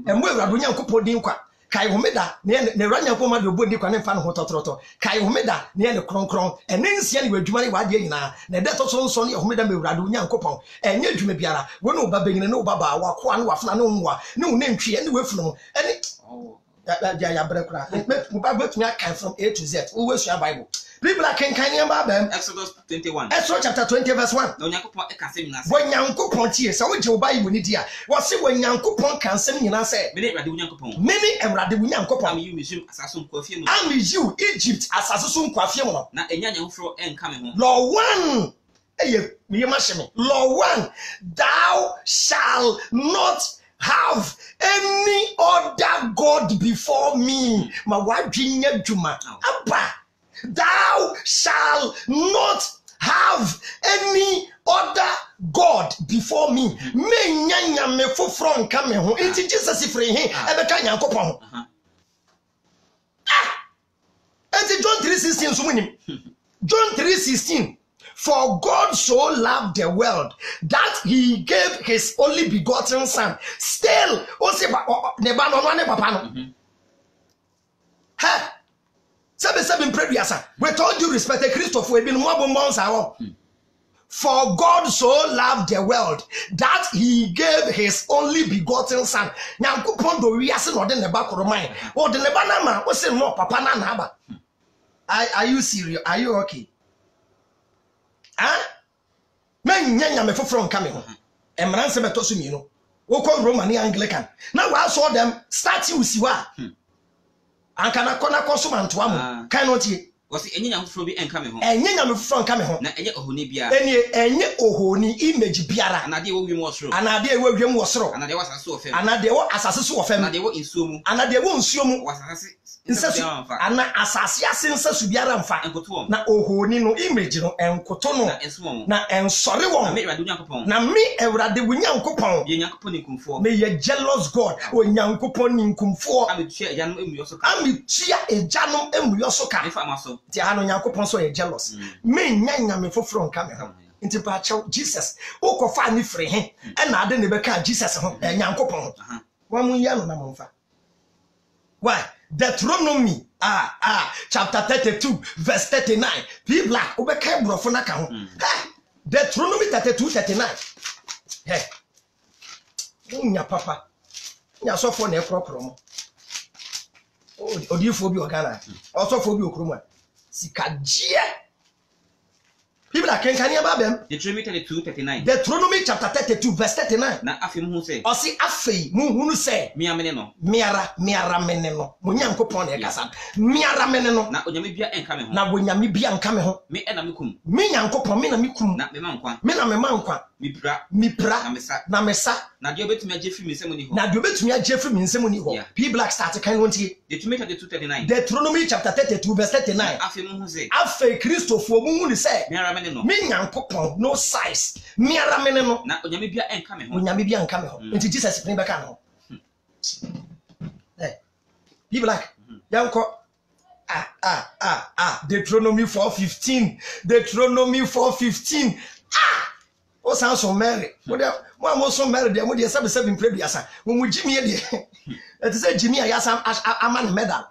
emo ewrade nyankopon din kwa kai homeda ne ranya ko ma de obodi kwa ne fa no hototroto kai homeda ne ne kronkron ene nsia ne wadwuma ne wade nyina na de to so nso ne homeda me wurade nyankopon enye adwuma biara woni oba benyine ne oba ba wa ko ne wafna ne nwa ne wo ne ntwe ne wafunu ene ya brekura mu ba betumi akan from A to Z wo wesua Bible Bible akenkan ne ba bam Exodus 21 Exodus chapter 20 verse 1 na onyankopon e ka sem nyina wo nyankopon tie sa wo je wo Bible ni dia wo se wo nyankopon kan sem nyina se me ne ewrade nyankopon many ewrade nyankopon am you misum asaso nkwafie mu am you Egypt asase so nkwafie mu no na enya nyamfro enka me ho law 1 me masheme law 1 thou shall not have any other god before me ma wadwinya dwuma aba thou shall not have any other god before me me nyanya me foforo nka me ho enti Jesus free he ebe ka nyankopon ho enti John 3:16 so munim John 3:16 for God so loved the world that he gave his only begotten son still o se ba ne ba no ne papa no ha Seven previous. With all due respect, Christopher, we've been more months ago. For God so loved the world that he gave his only begotten son. Now, Kupon do we ask not in the back of the mind. Or the Lebanama was saying, no, Papa Nanaba. Are you serious? Are you okay? Huh? Men Yanya me for from coming. And Ransom Tosum, you know. Woko Roman Anglican. Now I saw them statue siwa. Ankana kona konsuman to amu kan no tie was enye nyamfro bi enka me ho enye nyamfro nka me ho na enye ohoni bia enye ohoni image biara anade wo wi mo soro anade wo wiem wo soro anade wo asase wo fem anade wo asase so wo fem anade wo nsuo mu anade wo nsuo mu wasase nsasu ana asase ase nsasu biara mfa enkoto na ohoni no image no enkoto no na ensore wo na me ewrade wunyankopon ye nyankopon nkumfo me ye jealous god o nyankopon nkumfo ametua ejanom emuyoso ka ametua ejanom emuyoso ka efa maso ti ano nyankopon so ye jealous me nyanya me foforo nka me ho nti pa chaw Jesus o ko fa ni free he e na ade ne be ka Jesus ho nyankopon wa mu ya no na mo mfa why Deuteronomy chapter 32 verse 39 P black obeka brofo na ka ho Deuteronomy 32:39 hey nya papa nya sofo na ekropro mo odifo bi ogana osofo bi okromo sikajie People are kenkani ababem. Deuteronomy 32:39. Deuteronomy chapter 32 verse 39. Na afi mu say. Osi afei mu hunu say. Miamene no. Miara mene no. Munyankopon na ekasa. Miara mene no. Na onyame bia enka me ho. Na wonyame bia enka me ho. Me na mekum. Me nyankopon me na mekum. Na me mankwa. Me na me mankwa. Mipra. Na mesa. Na de obetumi ajefi mi nsem ni ho. Na de obetumi ajefi mi nsem ni ho. P black start kan wontie. Deuteronomy 32:39. Deuteronomy chapter 32 verse 39. Afi mu hu say. Afei Christopher mu hunu say. No. Me nyankopon no size miara mene no na onyame bia enka me ho onyame bia enka me ho enti Jesus bring back no be black yanko Deuteronomy 4:15 o san so Mary mo mo so Mary de mo de 7 previous mo mu jimi de et say jimi ayasa aman medal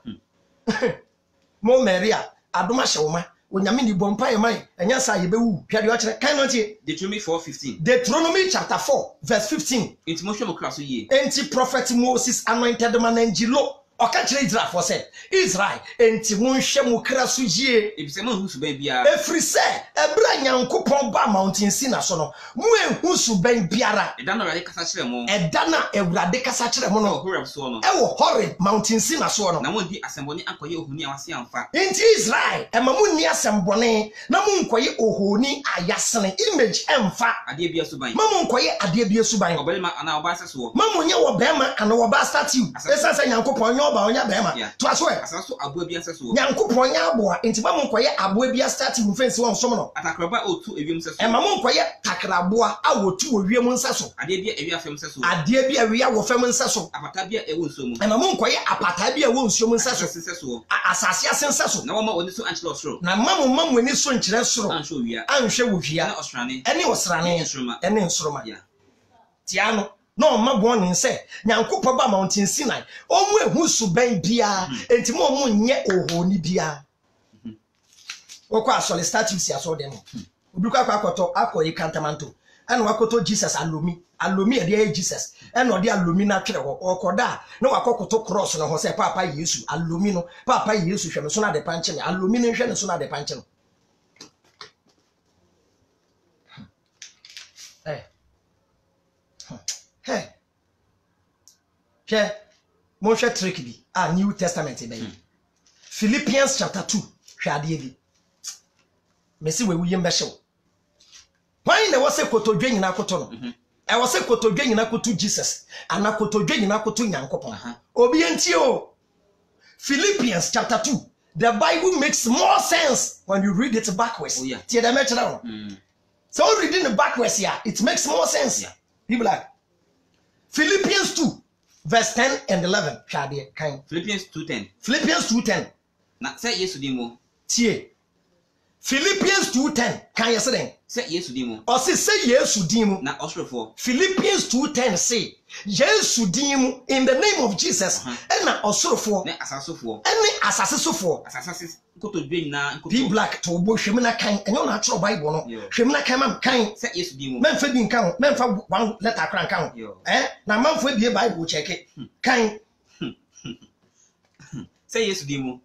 mo Maria adoma hewoma onyame ni bompa ye mai enya sa ye bewu hwade o kire kan no tie Deuteronomy 4:15 Deuteronomy chapter 4 verse 15 enti mo hwe mo class ye enti prophet Moses anointed man angelo Oka kire Israel for say Israel enti mo nhwe mo kra so yie Ebise mo hu suban bia. efri se ebra Nyankopon ba mountain Sinai so no mo ehu suban biara Eda na Awurade kasa kire mo. eda na Awurade kasa kire mo no Horeb so no. ewo Horeb mountain Sinai so no Na mo di asemboni akoye ohuni awase amfa. enti Israel ema mo ni asembone na mo nkoye ohoni ayasene image emfa Ade bia suban. ma mo nkoye ade bia suban Obelema ana oba aseso. ma mo nye wo bema ana wo ba statue esa se Nyankopon nye oba onya bema to aso e Asaso abo bia aseso. Nyankopon nya aboa enti ma mo nkoye aboa bia statue mfensi won som no Atakraba otu ewiem seso. ema mo nkoye takraboa awotu owiem nsaso Ade bia ewia fem seso. ade bia wi awo fem nsaso Apata bia ewo nso mu. ema mo nkoye apata bia wo nsuom nsaso Seso. asase asensaso Na woma oni so anchilo osro. na mamu ni so nkyere soro Anhwe wia. anhwe wo hwia Na osrane. ene osrane Nsoroma. ene nsoroma Ya. tiano no mabon ni se Nyankopon ba mountain Sinai omu ehu suban bia enti mo mu nye ohoni bia okwa asole statues ya so dem obikwa akoto akoyi kantamanto ene wakoto Jesus alomi e dey Jesus ene odi alomi na twere ho okoda na wakokoto cross no ho se papa Yesu alomi no papa Yesu hwe me so na de panche me alomi no hwe ne so na de panche no Hey. Mon cher trick bi New Testament be. Philippians chapter 2. Hwade bi. Mesi we wuyem be hyew. Why na wose kotodwe nyina koto no? E wose kotodwe nyina koto Jesus. Ana kotodwe nyina koto Nyankopon. Obi enti o. Philippians chapter 2. The Bible makes more sense when you read it backwards. Oh, yeah. Tie the metre down. So reading it backwards here, it makes more sense. Yeah. People like Philippians 2 verse 10 and 11. Shade kind. Philippians 2:10. Philippians 2:10. Na say Yesu di mo. Tie. Philippians 2:10. Can you say? Say Yesu di mo. Or say Yesu di mu. Na osrofo. Philippians 2:10 say Yesu di mu in the name of Jesus. And na osorofo. Na asasofo. Any asasesofo. Asasase nkotodwe nyina nkoto. Be black to bo hwemna kan. Enyo na atro Bible no. Hwemna kan mam kan. Say Yesu di mo. Memfa bi nkan. Memfa one letter kran kan. Na mamfo bi Bible check it. Kan. Say Yesu di mo.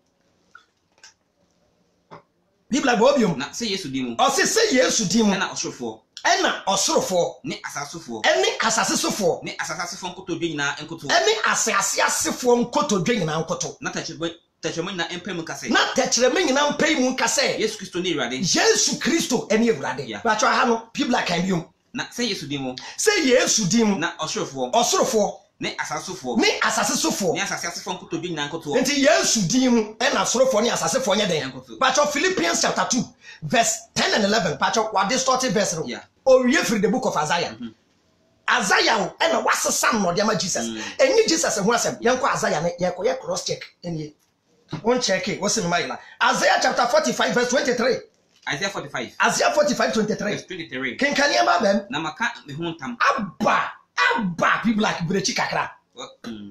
People like Bobium. Na say Yesu di mo. Or say Yesu di mu. Na osorofo. Ena osorofo. Ne asasofo. Ene asasesofo. Ne asasasefo nkotodwe nyina nkoto. Ene asasesefo nkotodwe nyina nkoto. Na tachemo nyina empem kase. Na tachreme nyina mpei mu nkase. Yesu Kristo ne Awurade. Yesu Kristo ene Awurade. Ba twa ha no people like kan biom. Na say Yesu di mo. Say Yesu di mu. Na osorofo. Osorofo. Ne asasofo. Ne asasesofo. Ne asasasefo nkotodwe nyina nkoto. Enti Yesu di mu ena asorofo ne asasefo nye den. Ba twa Philippians chapter 2 verse 10 and 11. Ba twa what distorted verse no. Or you read the book of Isaiah. Isaiah and what's the son of the Jesus. And you Jesus and what's him. Young Isaiah, you cross check. And you won't check it. What's in my Isaiah chapter 45, verse 23. Isaiah 45. Isaiah 45, 23. Verse 23. Can you remember? Namaka me huntam. Abba, people like Brechi Kakra.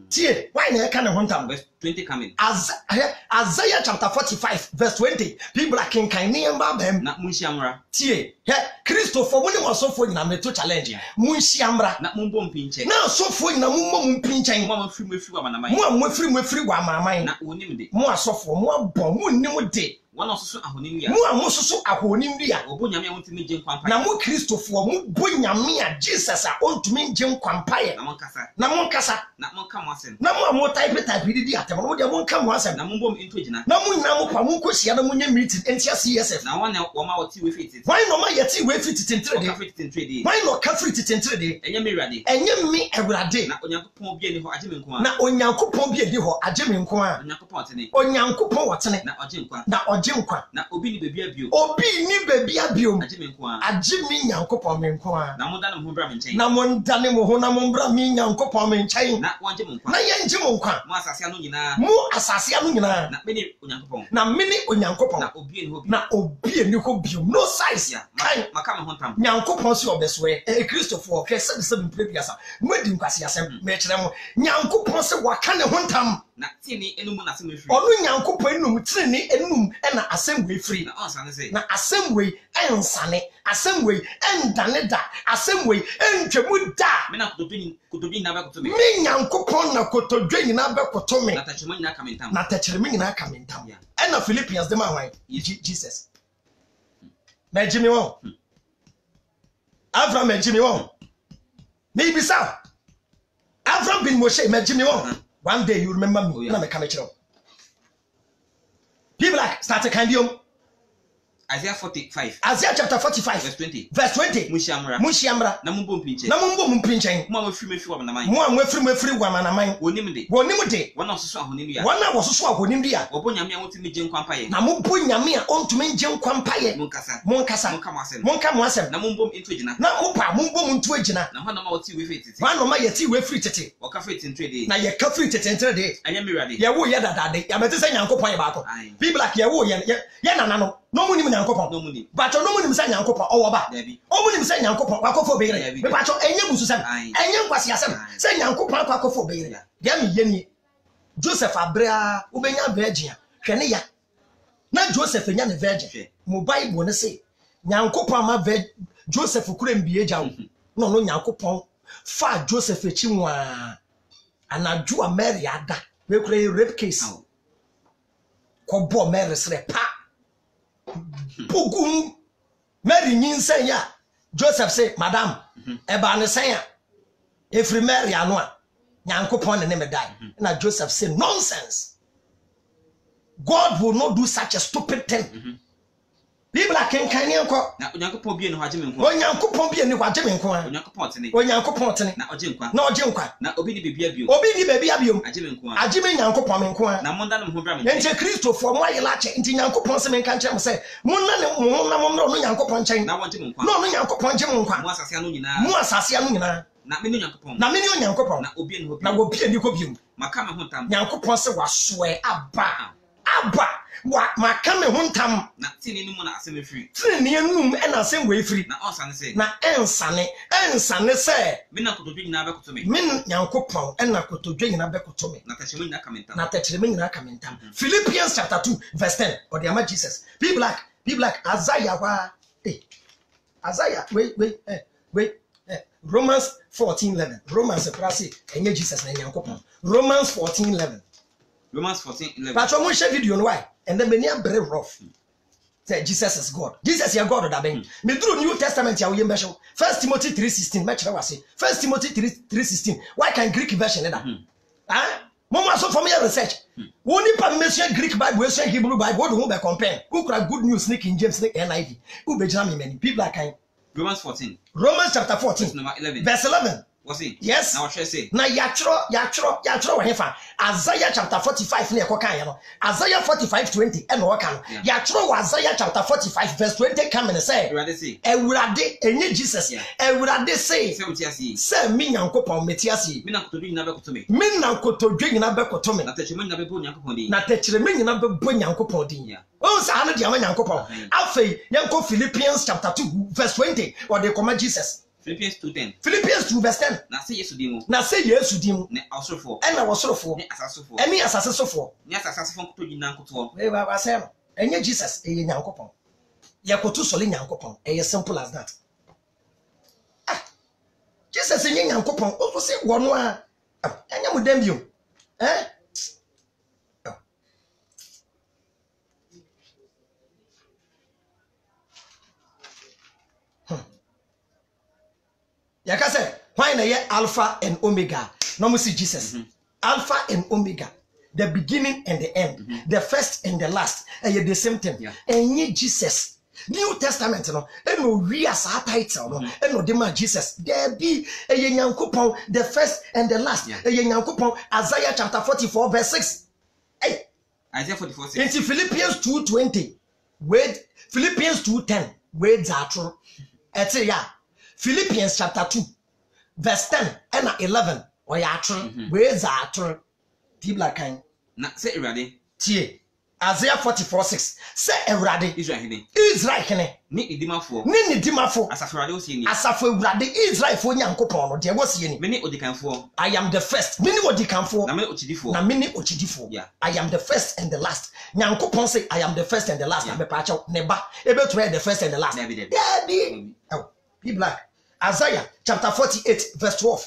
Tie, why na kind of huntam? Verse 20 coming. Isaiah chapter 45, verse 20. People like King Kaniamba them. Na munshiamra. Tie, Christopher, when he was so for you, I'm to challenge. Munshiamra. Na mumbom pinche. Now, so for you, Mum pinching. Mama free wa manamai. More free, one my mind. Na onim de. More so for more bomb, moon day. One also ahonim ya. More musu ahonim dia. Obo nyame wontimi gye kwampa. Na mo Christopher, mu bonyame a Jesus a ontumi gye nkwampaye. Na monkasa. Na monkasa. Na monka mo asem. Na mo type di atem. No de monka mo asem. Na mumbom into gina. Na mo nyina mo pa mo kosia na mo nya meeting entia CSF. Na one woma woti we fit it. Why no ma yeti we fit it entre de? Fit it entre de. Why no ka fit it entre de? Enye me Awurade. Enye me Awurade. Na onyankopon bi ani ho agye me nko a. Na onyankopon bi edi ho agye me nko a. Onyankopon tene. Onyankopon wotene. Na ogye nkwa. Na ogye nkwa. Na obi ni bebia bio. Obi ni bebia bio. Agye me nko a. Agye me nyankopon me nko a. Na mo dane mo bra me nkyɛn. Na mo ndane mo ho na mo bra me nyankopon me nkyɛn. Na wonje mo nkwa. Na yenje mo nkwa. Mo asase anu nyina. Mo asase anu nyina. Na me ni onyankopon. Na me ni onyankopon. Na obi ni ho bi. Na obi ni ho bio. No size. Kai maka me ho ntam. Nyankopon si obesoe. Christopher hwe se mprebiasa. Mo di nkwase asem me kyerɛ mo. Nyankopon se waka ne ho ntam. Na tini enum na asem efiri. Onu nyankopon enum tini enum na asem we free. Na onsane se. Na asem we ensane asɛm wei ɛndane da asɛm wei ɛntwamu da Me na kotodwe nyina bɛkoto me. me nyankopɔn na kotodwe nyina bɛkoto me Na tachimo nyina ka me ntam. na tɛkyerɛme nyinaa ka me ntam ɛna Philippians de ma hwan Jesus magyimi wɔn Abraham magyimi wɔn mebisa Abraham bin Moshe magyimi wɔn one day you remember me na meka me kyerɛw people like start kandiom Isaiah 45 Isaiah chapter 45 verse 20. Mushiamra Na mumbo mpinche. na mumbo mpinchen Mo afiri mefi wa naman. mo amwafiri wa manaman Wonim de. Wona Wososo ahoninu ya. wona wososo ahonim dia Obo nyame a wotimi gye nkwa mpaye. na mumbo nyame a ontumi ngye nkwa mpaye Monkasa. monkasa monka mo asem Na mumbo into agina. na mopa mumbo ntu agina Na hona ma woti we fe titi. wan no ma yeti we free tete Waka fe tintre de. na ye ka free tete entre de Anya mirade. ye wo ye dadade ya mete se nyankopon ye baako people like ye wo ye nana no no munim nyankopon No muni. bacho no munim se nyankopon owo ba Dabi. o munim se nyankopon akofo beere me bacho enye busu sem enye nkwasi asem se nyankopon akofo beere dia me yeni Joseph Abrea ubenya virgin hwe ne ya na Joseph nya ne virgin mo bible ne say nyankopon ma Joseph kura mbie jawo no nyankopon fa Joseph echi nwa anadwo a Mary ada we kura rape case ko bo Mary sre pa pugum Mary nyinsen ya Joseph say madam eba ne sen ya efri Mary ano a nyankopon ne me die na Joseph say nonsense God will not do such a stupid thing people are kan enko Na onyankopon bie ne ho agye me nko. onyankopon bie ne ho agye me nko onyankopon tene na ogye nkwa. na ogye nkwa Na obi ni bibia bio. obi ni baby abiom Agye me nko. agye me nyankopon me nko Na monda no ho bra me. enti Kristofo mo ayela che enti nyankopon se me kan kire mo se monna ne mo na mo no nyankopon chen Na wonte me nkwa. no nyankopon gye mo nkwa Mo asase anu nyina. mo asase anu nyina Na me no nyankopon. na me ni onyankopon Na obi ni ho na bio. wo bie ni ko biom Maka me ho ntam. nyankopon se wasoe aba wa maka me ho ntam Na tini ni mu na asem afiri. tene ne anum ena asem we free Na onsane se. na ensane se Me na kotodwe nyina bɛkoto me. min nyankopon ena kotodwe nyina bekoto me Na tachimo nyina ka me ntam. na tɛkyerɛme nyina ka me ntam Philippians chapter 2 verse 10 or the ama Jesus be black Isaiah wa Isaiah wait Romans 14:11 Romans prase enye Jesus na nyankopon Romans 14:11 Romans 14:11. Patro mo share video no why and then many very rough say Jesus is God. Jesus is God da ben. Me through New Testament ya we mbehwe. 1 Timothy 3:16 me kire wase. 1 Timothy 3:16. Why can Greek version da? Mama so for me research. Woni pa me share Greek Bible, we share Hebrew Bible, what do we compare? Who could good news Nick King James NIV. Who be jam many people are kind. Romans 14. Romans chapter 14 Number 11. verse 11. Was it? Yes. Now what should I say? Na yatro hefa Isaiah chapter 45 na ekoka ya no Isaiah 45:20 e no waka no yatro Isaiah chapter 45 verse 20 come and say Ewurade enye Jesus Ewurade say say me nyankopon metiase Me na kotodwe nyina bɛkoto me. me na kotodwe nyina bekoto me Na tachimo nyina bɛbo nyankopon din. na tɛkyerɛme nyina bɛbɔ nyankopon din o sa no dia ma nyankopon afei yenko Philippians chapter 2 verse 20 or they come Jesus Philippians 2:10. Philippians 2 verse 10 Na say Yesu din mu. na say Yesu din Ne asorofo. ɛna wɔsorofo Ne asasofo. ɛne asasesofo Ne asasafo kotodwe nyina nkoto. we ba say no ɛnyɛ Jesus ɛyɛ nyankopɔn yɛkoto sɔle nyankopɔn ɛyɛ simple as that Jesus ɛnyɛ nyankopɔn o say wɔno a ɛnyɛ mo dem bio yaka say why na ye Alpha and Omega no mo see Jesus Alpha and Omega the beginning and the end the first and the last the same thing enye Jesus New Testament no eno wi asa title no eno de ma Jesus there be nyankopon the first and the last nyankopon Isaiah chapter 44 verse 6 Isaiah 44:6 into Philippians 2:20 wait Philippians 2:10 wait zatro ete ya Philippians chapter 2 verse 10 and 11 or ya atro wait zatro people kind na say Ewurade tie Isaiah 44:6. Say Ewurade Israel hene. Israel hene. Ni idimafo. Ni dimafo. Asafurade o sie ni. Asafo Ewurade Israel fo Nyankopon no de wo sie ni. Me ni odikanfo. I am the first. Mini odikanfo. Na me ochidifo. Na mini ochidifo. Yeah. I am the first and the last. Nyankopon say I am the first and the last. Na me pa acha ne ba. Ebe to the first and the last. Debi. Oh, be black. Isaiah chapter 48 verse 12.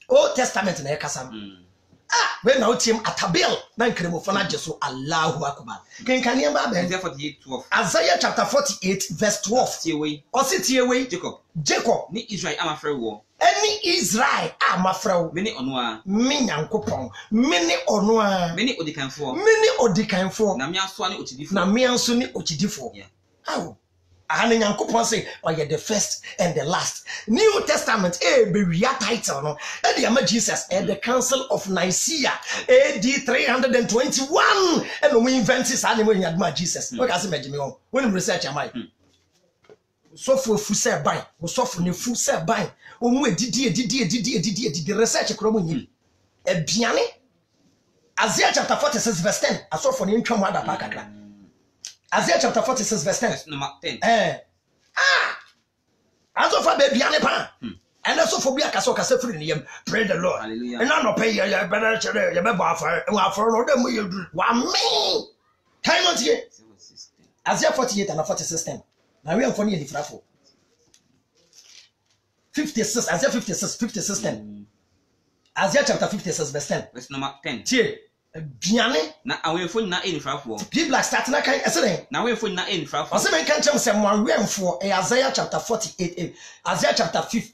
Old Testament na ekasa. When now team atabil na nkremofo na jeso Allahu akbar. Kenkane ba be. Isaiah 48:12. Isaiah chapter 48 verse 12. Tiewei. Ositiewei Jacob. Ni Israel amafre wo. Any Israel amafra. Me ni ono a. Me Nyankopon. Me ni ono a. Me ni odikanfo. Me ni odikanfo. Na me aso ani ochidifo. Na me anso ni ochidifo. Yeah. Aw. Ahane Nyankopon say, "Oh, you're the first and the last." New Testament, be real title no. And the Jesus and the Council of Nicaea, AD 321. And we invented this animal in Jesus. What can I say, me on? When research am I? So for say buy, so for the food say buy. We did research kromo Ebiane. Isaiah chapter 46 verse 10. I saw for the intro mother pakakra. Isaiah chapter 46 verse 10. Verse number 10. As of a baby pa. And also for be a caso free name. Pray the Lord. Hallelujah. And I no pay your better you remember for no them you do. One me. Time not here. Isaiah 48 and 46 10. Now we are funny in the frafo. 56 Isaiah 56 10. Isaiah chapter 56 verse 10. Verse number 10. Tie. Biane Na awefo na enifrafo. people are starting that kind of Na awefo na enifrafo. I say men can tell some one for Isaiah chapter 48 Isaiah chapter 50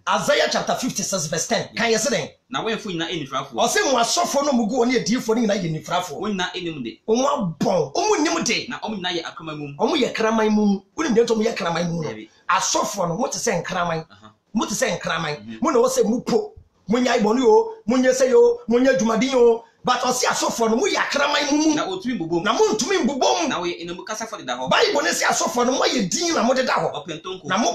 Isaiah chapter 56 verse 10 can you say Na awefo na enifrafo. I say mo asofo no mugu oni edifo ni na ye nifrafo Won na enim de. omo abon omo nim de Na omo na ye akama mum. omo ye kraman mu woni de to mo ye kraman mu no asofo no mo te se nkraman mo te se nkraman mo na wo se mu po mo nya iboni o mo nya se yo mo nya djumadin o but osi asofo no mo ye kraman mu Na otumi bobom. na mo ntumi mbobom Na we enemu kasa for the ho. Bible ne se asofo no mo ye din na mo de da ho Opentonko. na mo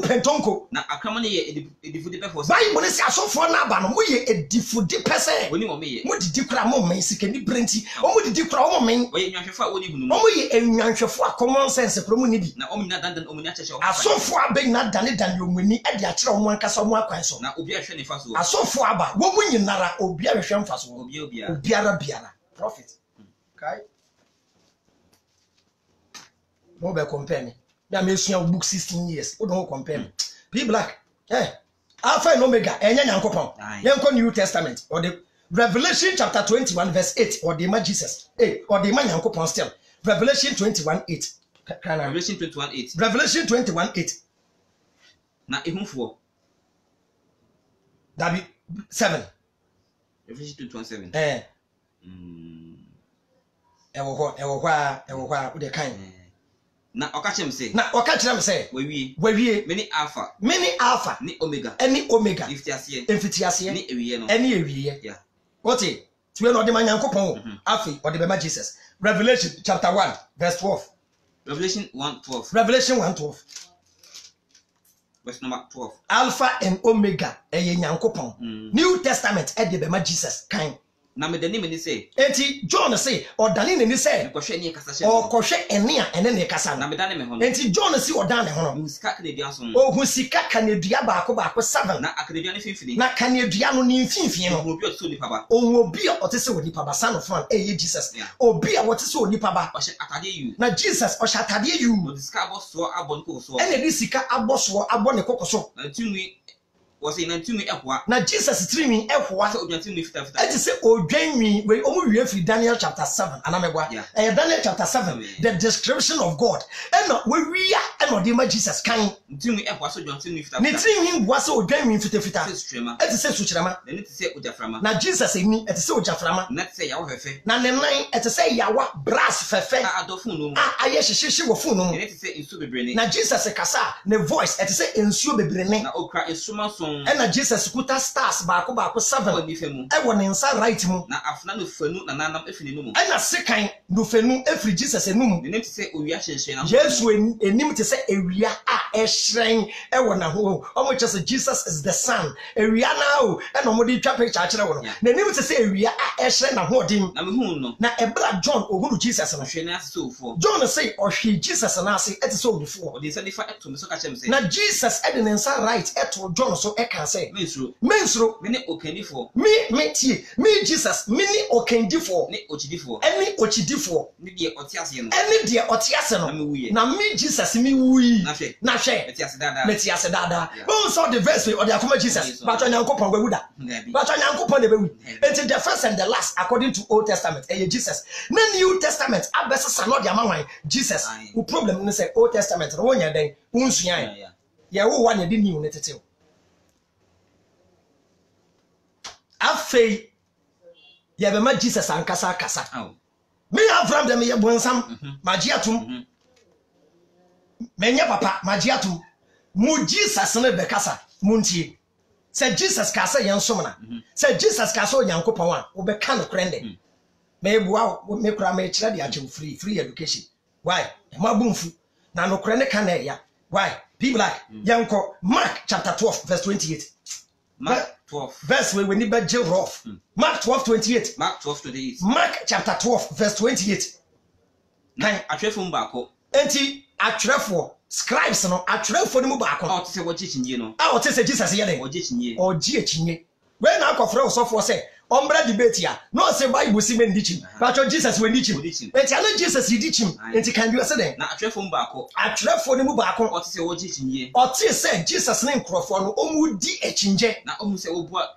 pentonko Na akrama ne ye edifu de pefo. Bible ne se asofo na aba no mo ye edifu de pese Woni mo meye. mo didi kura mo men sikani brenti o mo didi kura o mo men Oye nwanhwefo a woni hunu o mu. mo ye enwanhwefo a common sense pro mo ni bi Na omo na dandan omo ni acheche o. asofo abeg na dane yo mani e de akere o mo ankasa o mo akwan so Na obi ahwe ne fa so. asofo aba wo mo nyinara obi ahwehwe mfa so Obi biara prophet kai mo be compare me na me sua book 16 years we don't compare me be black Alpha and Omega enya Nyankopon yenko New Testament or the Revelation chapter 21 verse 8 or the Jesus or the Nyankopon still Revelation 21:8 Revelation 21:8. Revelation 21:8 Na ehunfo. David 7 Revelation 21:7. ewo hwa de kan Na okachem say. na okachira me say wawie many alpha ni omega any omega ifitiase ni ewiye no any ewiye yeah what it tuwe no de Nyankopon afi or de Jesus Revelation chapter 1 verse 12 Revelation 1:12 Revelation 1:12 verse number 12 Alpha and Omega eye Nyankopon New Testament e de Jesus kan na me dani me ni say enti John say odane ne ni say kohwe ni kasa she o kohwe ene a ene ne kasa na me dani me ho no enti John say odane ho no musika kanedua so o hu sika kanedua baako 7 na akanedua ne finfini na kanedua no ni finfin no obi otiso nipa ba obi a otese onipa ba son of man eye Jesus obi a wotese onipa ba o she atade yu na Jesus o shatade yu o disika boso abon ko so ene di sika aboso abo ne kokoso na tumi was in ntumi ehwa na Jesus trimi ehwa so odwantimi fita eti se odwanwi we omu wie fi Daniel chapter 7 anamegwa Daniel chapter 7 the description of God and we wia and the Jesus kan ntumi ehwa so odwantimi fita ni trimi ngwa se odwanwi fita eti se suchirama na ni se ojaframa na Jesus eni eti se ojaframa na se yawo fefe na ne nan eti se yawa brass fefe a adofun no mu aye hyehyehye wo fun no mu na ti se insu bebrene na Jesus kasa ne voice eti se ensuo bebrene na okra insuma so na Jesus kuta stars baako 7 ni femu e wo ne nsa right mu na afna no fanu na nanam efini no mu na sekan no fenu efri Jesus enum ne ti se owia hyenhyen na Yesu enim te se ewia a ehye shrine e wona ho omo che say Jesus is the sun ewia na o e no mo di twa picture akere wo no na nim te say ewia a e shrine na ho dim na me hu no na ebra John ohunu Jesus no hwe na so fo John say ohwe Jesus na ase eti so before o de say difa eto me so ka chem say na Jesus e de nsa right eto John so e kan say mensuro me ne okanifo me tie me Jesus me ni okandifo ne ochidifo eni ochidifo ne de otiase no eni de otiase no na me Jesus me wui na hwe metiase dada who saw the verse or the akoma Jesus but onyankopon gwawuda but onyankopon de bewu it's the first and the last according to Old Testament Jesus na New Testament abesesa no de amawan Jesus the problem is say Old Testament no wonya den unsuan ye wo wa ne de new ne tetew afei ye be ma Jesus ankasa akasa me Abraham dem ye bonsam magiatum menya papa magiatum mu Jesus ne be kasa muntie say Jesus kasa yen somna say Jesus kasa onyankopon a wo be ka no krende me bua me kura me kire de ache free education why ma bumfu na no krende ka na ya why people like yanko Mark chapter 12 verse 28 Mark 12 verse we need be rough Mark 12:28 Mark 12:28 Mark chapter 12 verse 28 kan atwefo mbako enti atwerefo scribes no atwerefo ni mu ba ko o te se wo chichinye no a o te se Jesus ye den o chichinye o ji echinye we na akofre osofo se ombra debate ya no say Bible si me ndichim but Jesus we ndichim enti ana Jesus yidichim enti kan bi se den na atwerefo mbako atwerefo ni mu ba ko o te se wo chichinye o te se Jesus ne nkrofo no omu di echinje na omu se obua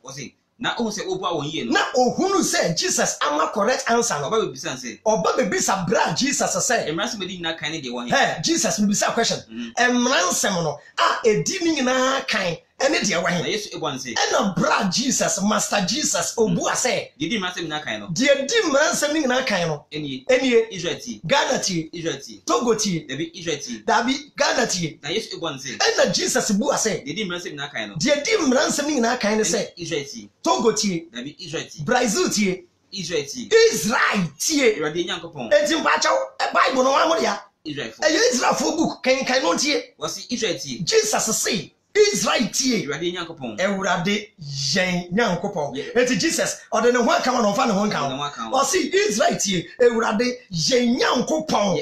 o se na omu se obua won ye no na ohunu se Jesus ama correct answer no oba be bisan se oba be bisa bra Jesus say emranse me di nyina kan ne de won hey Jesus me bisa question emransem no a edi ni nyina kan ene de won na Yesu egwan se ena bra Jesus master Jesus obu ase di emranse me nyina kan no de di emransem ni nyina kan no enie Israel ti Ghana ti Israel ti Togo ti Dabi Israel ti Dabi Ghana ti na Yesu egwan se ena Jesus bu ase di emranse me nyina kan no de di emransem ni nyina kan ne se Israel ti Togo ti Dabi Israel ti Brazil ti Israel ti Israel ti Ewade nyankopon enti mpachaw Bible no wa mo ya Israel fo Israel for book kan no tie wasi Israel ti Jesus say Israel tie Ewade nyankopon Ewurade yen nyankopon enti Jesus ode ne ho aka no fa ne ho nka o see Israel tie Ewurade yen nyankopon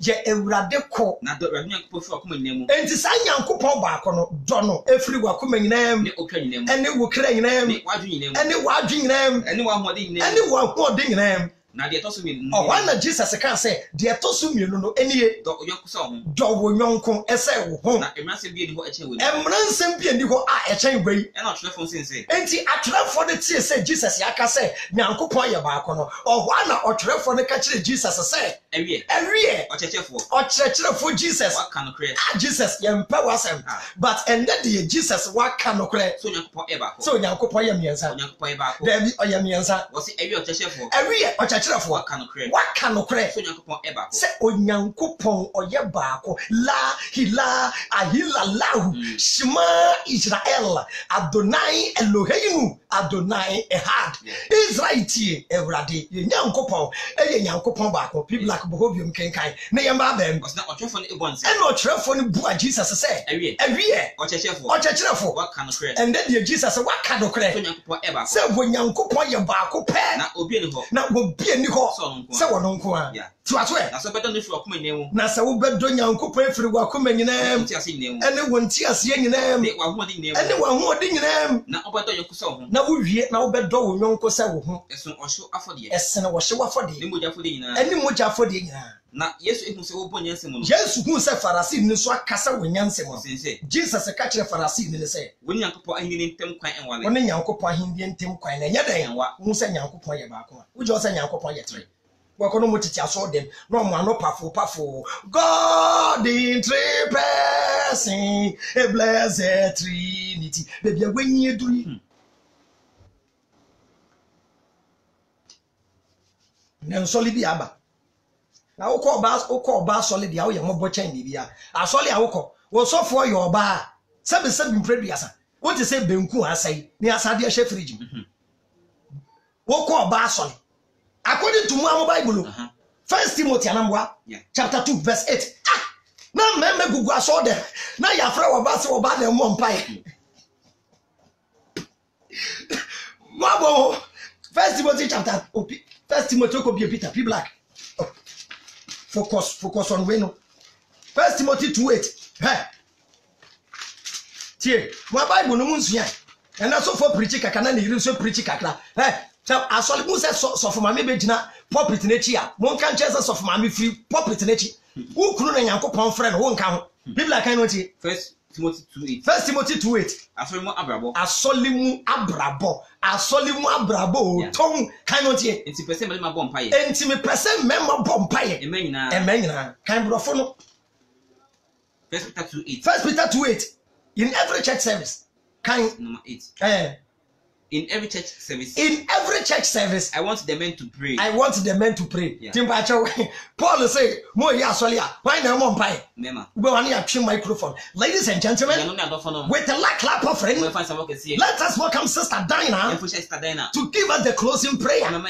ye Ewurade ko na do Ewurade nyankopon fi akoma nyinam enti sa nyankopon ba ko no do no efiri wakoma nyinam ne okra nyinam ene wo kra nyinam ne wadwe nyinam ene wadwe nyinam ene wa hode nyinam ene wa hode nyinam na de toso mi o wana Jesus kan say de toso mienu no enie do oyonko sa ho do wo nyonko ese wo ho na emranse bi eni ho eche wo emransem bi eni ho a echen gbai ena atwerefo sense enti atwerefo de tie say Jesus ya ka say nyankopon ye ba ko no o wana atwerefo ne ka kire Jesus say ewie ochechefo Jesus waka no kre Jesus ye mpa wasem but ende de Jesus waka no kre so nyankopon e ba ko so nyankopon ye miensa nyankopon e ba ko da bi oye miensa wasi ewie ochechefo ochechefo waka no kre so nyankopon e ba ko se onyankopon oye ba ko la hila ahila lahu shema Israel Adonai Elohim Adonai Ehad Israel tie Ewurade ye nyankopon eye nyankopon ba ko people like bohobium kenkan na yamba bem na otwerefo no ebonse and otwerefo no bua Jesus say ewie ochechefo waka no kre and then the Jesus waka no kre so nyankopon e ba ko se onyankopon ye ba ko pe na obi eni ho na obi eni ho se wono nko a tuato e na so bedo no fi akoma nyinam na se wo bedo nyankopon efiri wakoma nyinam ti ase nyinam ene wonti ase nyinam ne wa ho de nyinam ene wa ho de nyinam na obedo yonko sa ho na wo wie na wo bedo wo nyonko se wo ho eso ohyo afode esene wo hye wafode ne moja afode nyina ene moja afode nyina na Yesu ehu se wo bonyanse mu no Yesu hu se Farisi ni so akasa wo nyanse mo sense Jesus ka kire Farisi ni se wo nyankopon ahini ntem kwan enwale wo nyankopon ahindi ntem kwan na nya dan hu se nyankopon ye ba ko wo jo se nyankopon ye tere wo ko no motiti aso dem no mo ano pafo God in three person a blessed trinity baby agwanyi eduri na solidi aba na ukọ ọba solid ya wo ye mobo chen bibia asoli a wo sofo ye ọba sebi mpreduasa wo ti se benku asai ni asade hye fridge wo kọ ọba asoli according to mu Bible 1 Timothy anambwa chapter 2 verse 8 na mmemme gugu aso de na yafra wo ba se wo ba na mo mpai Mabo, 1 Timothy chapter 1 Timothy ko be Peter P Black. Oh. Focus on we no. 1 Timothy 2:8. Hey. Tie, my Bible no munsua. And also for preach kakana na yiri so preach kakra. Hey, so asole mu se so for mama be gina pulpit na chi a. Mon kan chese so for mama free pulpit na chi. Wo kunu na Yankopon friend wo nka ho. Bible kan no tie. 1 Timothy 2:8. 1 Timothy 2:8. Asolimu abrabo. Asolimu abrabo. Ton kan no tie. Enti pese me ma bom paye. Enti me pese me ma bom paye. Emanyina. Kan brofo no. 1 Peter 2:8. 1 Peter 2:8. In every church service. Kan number 8. In every church service. I want the men to pray. Yeah. Paul say, "Mo ya solia. Why na mo mpai?" Mema. We want to microphone. Ladies and gentlemen, with a clap offering, let us welcome Sister Dinah to give us the closing prayer. Now,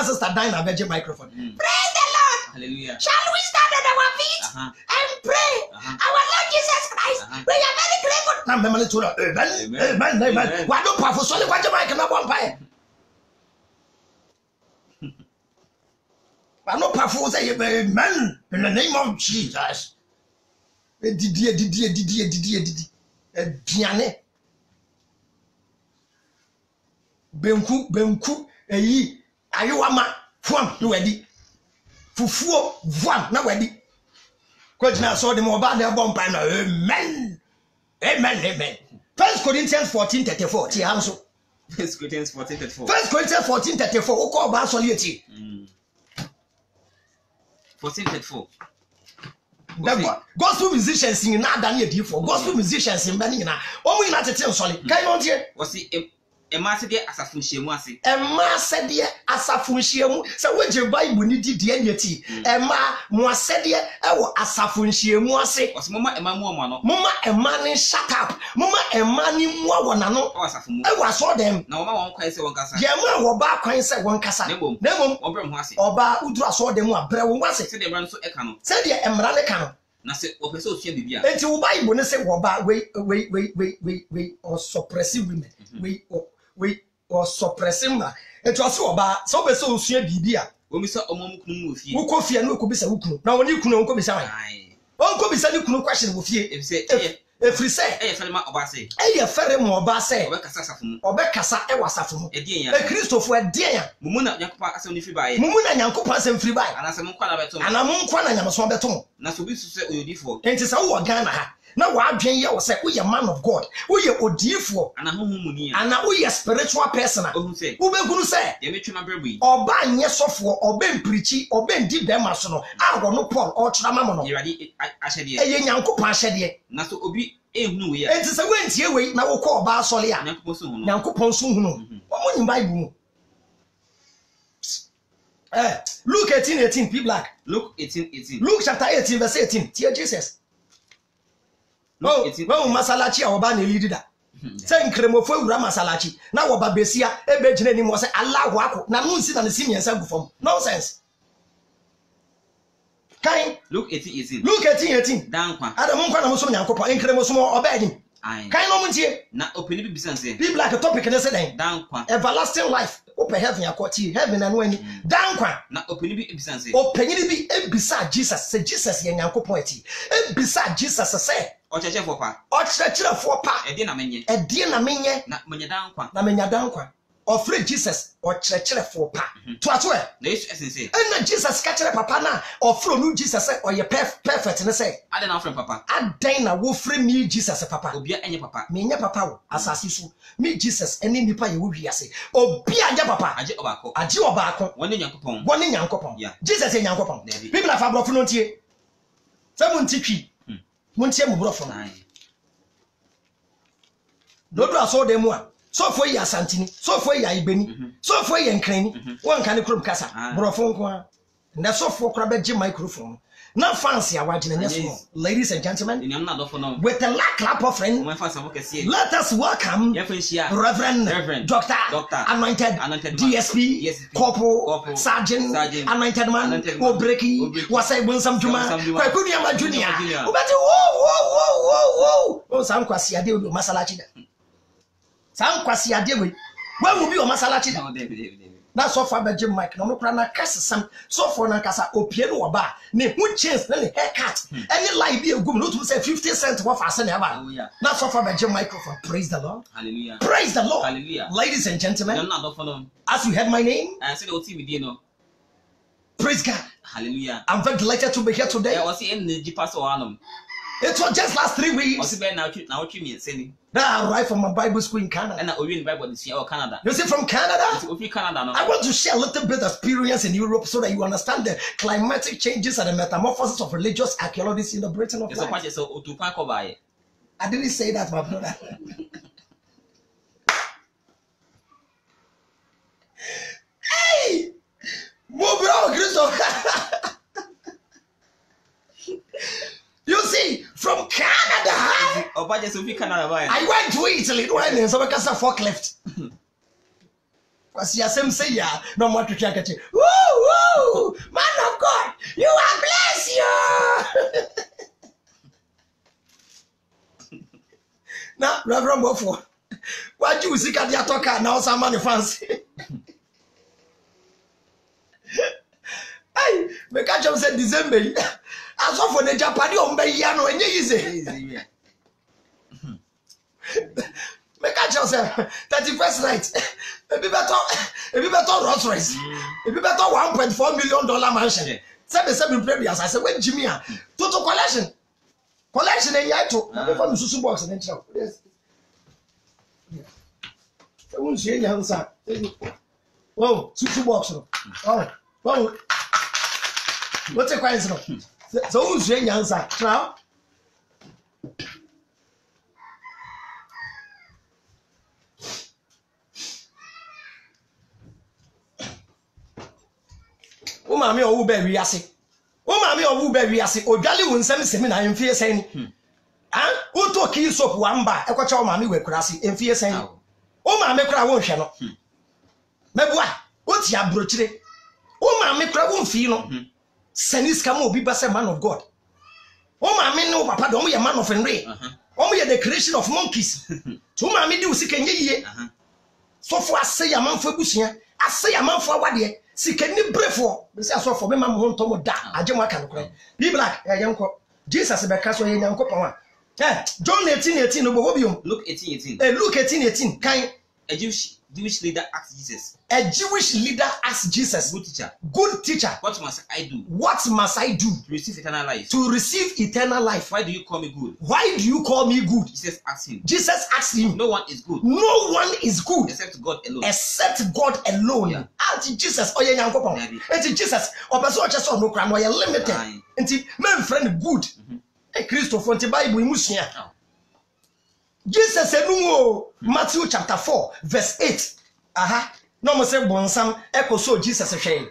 Sister Dinah, virgin microphone. Praise the Lord. Hallelujah. Shall we stand on our feet and pray? Our Lord Jesus Christ, we are very grateful. Now, amen. Why don't powerful solid what you mic and one pie? I'm not powerful say amen in the name of Jesus. Didier. Diane. Benku, ayuama, fwam, no wedi. Fufuo, fwam, na wedi. Kwejina saw the mobile na bomb pie na amen. 1 Corinthians 14:34. Ti hanso. 1 Corinthians 14:34. 1 Corinthians 14:34. Oko ba so lieti. 14:34. Gospel musicians in na dan yedi for. Gospel musicians in bani na. Omo ina tete nsole. Kai no tie. Wasi Emase de asafunhyiemu ase. Emase de asafunhyiemu. Se weje Bible ni di de aniati. Mo asede e wo asafunhyiemu ase. Wasi mama ema mu omo no. Mama ema ni shut up. Mama ema ni mu awona no. O asafumu. E wa so dem. Na mama won kwan se won kasa. Ye ma wo ba kwan se won kasa. Nemom. Obrem ho ase. Oba uduru aso dem abre wo ase. Se de emra no so eka no. Se de emra ne ka no. Na se opese osua bibia. Enti wo Bible ne se wo ba we or suppressive women. We or suppressing ma. Enti wo se wo ba so be so osua bibia. Wo mi se omom kunu mu ofie. Wo ko fie na ko bisa wo kunu. Na woni kunu won ko bisa wan. Won ko bisa ni kunu question wo fie. Efri se fere ma oba se. Fere mo oba se. Obekasa safumu. Obekasa e wasafumu. Edien ya. Kristofo edien ya. Mumu na Nyankopon asem ni firi bae. Mumu na Nyankopon asem firi bae. Ana se mo kwa na betom. Ana mo nkwa na nyameso betom. Na so bi su se oyodifo. Enti se wo Ghana ha. Na wa adwen ye wo se wo ye man of God. Wo ye odifo. Ana honhom mu ni. Ana wo ye spiritual person. Ohun se. Wo be gunu se. Ye metwe ma brebu yi. Oba nye sofo, oba mprichi, oba ndi be ma so no. A wo no Paul o tra ma mo no. Yerade ahyede. Ye Nyankopon ahyede. Na so obi ehunu we ya. Enti se wentie we na wo ko oba asole a. Nyankopon so hunu. Wo mo nyim Bible mu. Luke 18:18 P Black. Luke 18:18. Luke chapter 18 verse 18. Dear Jesus. Well, masalachi a oba na lead da. Say nkremofo ewura masalachi. Na woba besia ebe gina ni mo say Allahu akọ. Na no nsi na ne simi ensa gufom. Nonsense. Kain Luke 18:18. Luke 18:18. Dankwa. Adam nkwa na mo so Nyankopon nkremo so mo oba edim. Kain no muntie. Na opini bi bisan say. Be Black topic ne say den. Dankwa. Everlasting life. Open heaven yakoti heaven and when dankwa. Na opini bi bisan say. Opini bi ebisa Jesus. Say Jesus ye Nyankopon ati. Ebisa Jesus say Ochechefo pa. Ochechefo pa. Edi na menye. Na menye dankwa. Na menye dankwa. Ofre Jesus ochechefo pa. To ato e. Na Yesu esense. Na Jesus ka kire papa na ofre no Jesus say oye perfect ne say. Ade na ofre papa. Adan na wo frɛ me Jesus papa. Obia enye papa. Me nya papa wo asase so. Me Jesus eni nipa ye wo wiase. Obia nya papa. Aje obako. Aje obako. Woni Nyankopon. Woni Nyankopon. Jesus ye Nyankopon. People afa brofo no ntie. Fa mu ntitwi. Muntie mu brofo no. Dodo aso de mu a. So for ye asantini, so for ye ibeni, so for ye nkrani. Won kan krom kasa. Brofo nko a. Na so for kra be gi microphone. na fancy awagina nyeso. Ladies and gentlemen, with a clap offering, let us welcome Reverend Doctor Anointed DSP Corporal Sergeant Anointed Man Obreki Wasai Winsam Juma Kwakunyama Junior. Oh, Sam Kwasi Ade Masalachi. Sam Kwasi Ade, where will be your Masalachi? That's so far by Jim Mike. No, no, some so for Nankasa Opiano or bar. Name one chance, then haircut. Any life be a good note to say 50 cents worth for ever. Not so far by Jim Microphone. Praise the Lord. Hallelujah. Praise the Lord. Hallelujah. Ladies and gentlemen, as you heard my name, I said, praise God. Hallelujah. I'm very delighted to be here today. It was just last 3 weeks that I arrived from my Bible school in Canada. You see, from Canada, I want to share a little bit of experience in Europe so that you understand the climatic changes and the metamorphosis of religious archaeology in the Britain of life. I didn't say that, my brother. Hey! You see, from Canada, I went to Italy when so because of forklift. Because you say yeah, no more to check it. Woo, man of God, you are blessed you. Now, Reverend Bofo, what you see at your talker now? Some money fancy. Hey, me catch up said December. As of for the Japanese on Bayano and easy. Me catch up say 31st night. If you better Rolls Royce. If you better $1.4 million mansion. 7 previous. I said when Jimmy total collection and yato. I found the susu box and then chow. Yes. I won't see any answer. Oh, susu box. Oh. What's the question? So who's your answer now? Oh, mammy, or baby, assy. Oh, mammy, or baby, assy. Or Gally won't send seminar in fear saying, ah, who took you soap one bar? I got your mammy with grassy in fear saying, oh, mammy, cry won't channel. Mebwa, what's your brochure? Oh, mammy, cry won't feel. Senis Kamo be a man of God. Oh, my men know Papa, don't be a man of Henry. Only the creation of monkeys. To my do sick and ye. So for I say a man for Bushia, I say a man for what ye. Sick and you brave for. This is for me, Mamma won't talk that. I don't want to cry. Be black, a young cop. Jesus, a back in young cop. John 18, Look 18. Look 18. Kind a Jewish leader asked Jesus. A Jewish leader asked Jesus. Good teacher. What must I do? What must I do? To receive eternal life. To receive eternal life. Why do you call me good? Why do you call me good? Jesus asked him. Jesus asked him. No one is good. No one is good. Except God alone. Except God alone. Yeah. Jesus. Oh yeah, Jesus. Oh, person just no crime. You're limited. Until my friend good. Hey, Christopher, the Bible Musia. Jesus said, no, Matthew chapter 4, verse 8. Aha. No more say bonsam echo so Jesus a shame.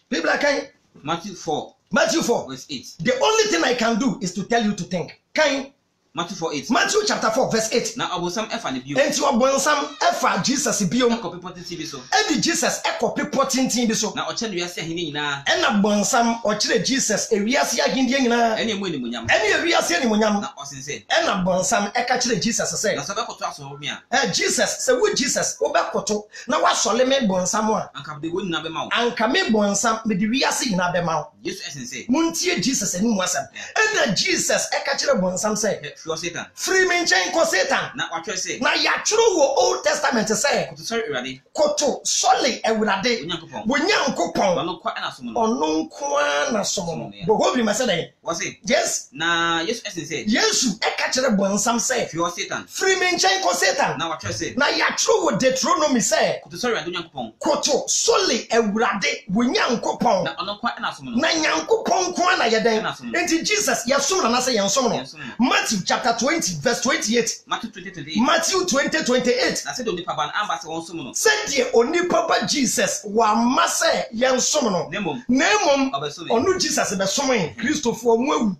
People are kind. Matthew 4, verse 8. The only thing I can do is to tell you to think. Kind. Matthew 4:8. Matthew chapter 4 verse 8. Now abosam efa ne bio. Enti obonsam efa Jesus bio. Ekopi potintin bi so. Ebi Jesus ekopi potintin bi so. Na oche no wiase ahene nyina. Ena bonsam ochire Jesus ewiase ahene nyina. Ene emu enymunyam. Ene ewiase enymunyam. Na osense. Ena bonsam eka chire Jesus say. Na sabe koto aso mi a. Jesus say wo Jesus wo be koto na wa sole me bonsam a. Anka de woni na be ma wo. Anka me bonsam me de wiase nyina be ma wo. Jesus esense. Muntie Jesus eni mu asam. Ena Jesus eka chire bonsam say. Satan. Free me chain ko Satan. Na watwe say. Na ya churu wo Old Testament say. Koto sorry Ewurade. Koto sole Ewurade. Onyankopon. Ono kwa na somo no. Ono kwa na somo no. Bo hobi ma say dey. Was it? Yes. Na Yesu esense. Yesu eka kire bonsam say. Satan. Free me chain ko Satan. Na watwe say. Na ya churu wo Deuteronomy say. Koto sorry Ewurade Onyankopon. Koto sole Ewurade Onyankopon. Na ono kwa na somo no. Na Nyankopon kwa na yeden. Enti Jesus ya somo na say ya somo no. Matthew chapter 20 verse 28. Matthew 20:28. Matthew 20:28. Na se do nipa ban amba se won som no. Said the onipa ba Jesus wa mase yen som no. Nemom. Onu Jesus be som yin. Christopher mu awu.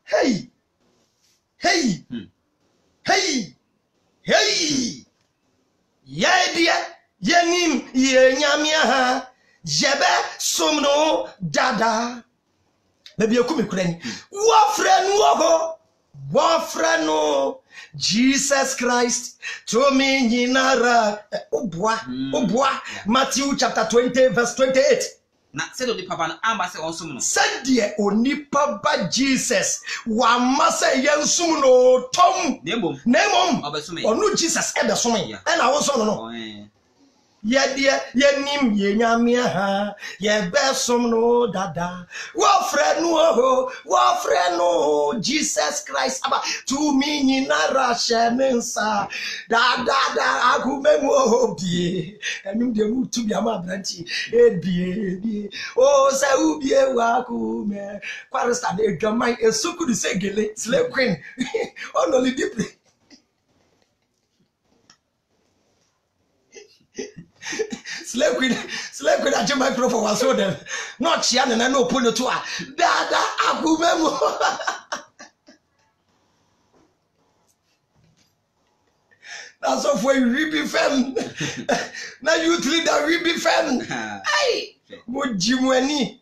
Hey. Hey. Hey. Hey. Ye dia yenim ye nyamia ha. Jebe som no dada. Maybe you come in. Wafrenu Jesus Christ to me yinara obwa Matthew chapter 20 verse 28. Na se do nipa ban amba se won som no. Said the onipa ba Jesus wa masa yensum no tom. Nemom onu Jesus e be som yin. E na wo so no. Yenim yenyamia ha ye besom no dada wafrenu Jesus Christ aba to me nyinara shenensa dada agumemu obie enum de mutu bia ma branchi ebie o sa ubie wa kume kwarista de dwaman esukudu segele slave queen only deeply. Slave queen at your microphone was so them. Not Chian and I know pull it to her. Dada Agumemo. That's off where you read fem. Now you three that read fem. Hey, what Jimweni?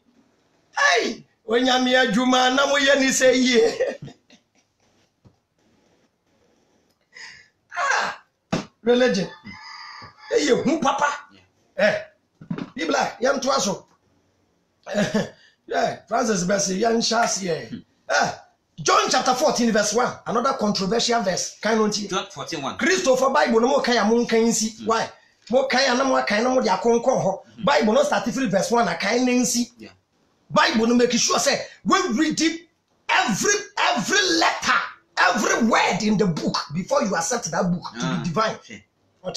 Hey, when Yamia Juma, Namoyani say ye. Religion. Hey, you, Papa. Be black, young Twasso. Yeah, Francis Bessie, young Chassie. John chapter 14, verse 1. Another controversial verse. John 14:1. Christopher Bible no more kaya mun kan si. Why? Mo kaya na mo kan na mo dia konkon ho. Bible no start verse 1 na kan nansi. Yeah. Bible no make sure say we read it every letter, every word in the book before you accept that book to be divine. Whether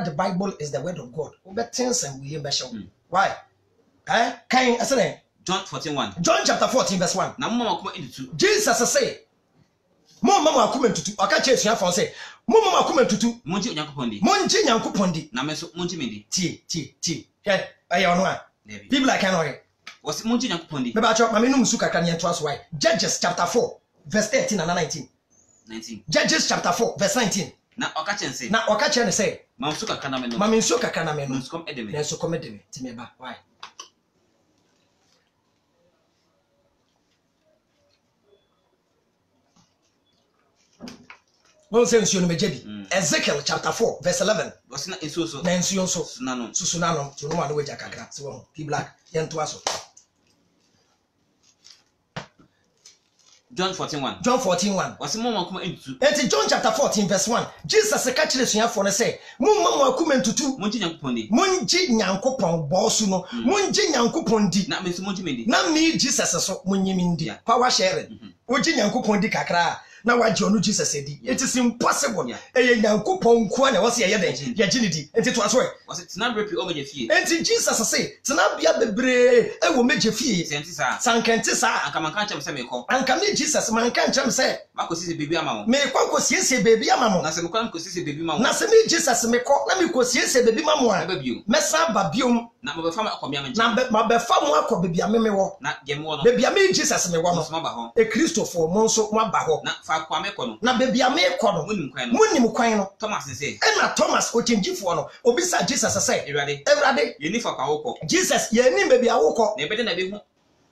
the Bible is the word of God. Why? John 14:1. John chapter 14 verse 1. Jesus say, Mama come to aka chase you for say, Mama come to Munji Nyankopon Munji Nyankopon di. Na meso Munji mendi. Ti. Okay. Ayo no a. People like know. Was Munji Nyankopon di. Me ba cho mame no musu kakra ne to aso why. Judges chapter 4 verse 13 and 19. Judges chapter 4 verse 19. Na okachen say. Na okachen say. Mamsu kakra na me no. Mame nsu kakra na me no. Nsu kom edeme. Na nsu kom edeme. Ti me ba. Why? Nonsense you no mejebi. Ezekiel chapter 4 verse 11. Was na nsu so. Na nsu so. Sunano. Susunano. To no one we jakakra. Se wo. P black. Yen to aso. John 14:1. John 14:1. Was mama kuma entutu. Enti John chapter 14 verse 1. Jesus ka kire suafo no say, "Mumma akuma entutu. Munji Nyankopon di. Munji Nyankopon bosu no. Munji Nyankopon di. Na me so munji mendi. Na me Jesus so munyimi ndi. Power sharing. Oji Nyankopon di kakra. Na waje onu Jesus edi. It is impossible. Eye Nyankopon nko na wose ye den. Ye ginidi. Enti to aso e. Was it na brepi o meje fie. Enti Jesus say, "Tena bia bebre e wo meje fie." Senti sa. Sankenti sa. Anka man kan chem se me ko. Anka me Jesus man kan chem se. Makosi baby ama mo. Me kwa siesie baby ama mo. Na se me kwa makosi baby ama mo. Na se me Jesus me ko na me ko siesie baby ma mo a. Mesa ba biom. Na mo be fa akomia me. Na ma be fa mo akọ baby ame me wo. Na gem wo no. Baby ame Jesus me wo no. So ba ho. E Christopher mo nso mo ba ho. Na fa kwa me ko no. Na baby ame ko no. Munim kwan no. Thomas say. E na Thomas o chenjifo no. Obisa Jesus say. Ewrade. Ye ni fa kwa wo ko. Jesus ye ni baby awo ko. Na ebe de na be hu.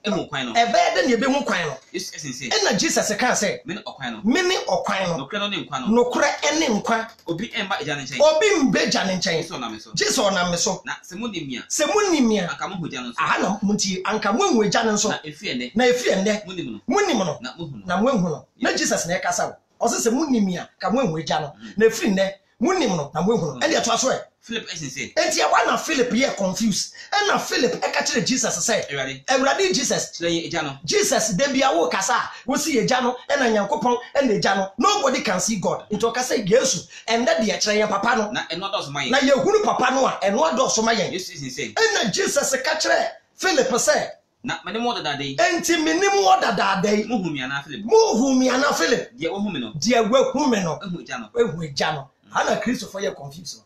Emu kwan no. Ebe de na ebe hu kwan no. Yes say. E na Jesus kan say. Me ni okwan no. Me ni okwan no. Nokre no ni nkwan no. Nokre ene nkwa. Obi emba eja ne nchen. Obi mbeja ne nchen. So na me so. Jesus na me so. Na se munimia. Se munimia. Aka mo hoja no so. Aha na munti anka mo eja ne so. Na efi ende. Na efi ende. Munim no. Na mo hu no. Na mo hu no. Na Jesus na e kasa wo. O se munimia ka mo eja no. Na efi ende. Munim no na mo hu no. E de to aso e. Philip say. Enti ya na Philip here confused. And na Philip e ka kire Jesus say. Ewrade Jesus. Tire eja no. Jesus dey bia wo kasa. Wo si eja no e na Nyankopon e na eja no. Nobody can see God. Into kasa Jesus. And that dey kire papa no. Na eno do so mayen. Na yehunu papa no a eno do so mayen. Yes say. And na Jesus ka kire Philip say. Na mene mo dada dey. Enti minim wo dada dey. Mo hu mi ana Philip. Mo hu mi ana Philip. Die wo hu mi no. Die wahu me no. Ehu eja no. Ehu eja no. Ana Christopher ye confused.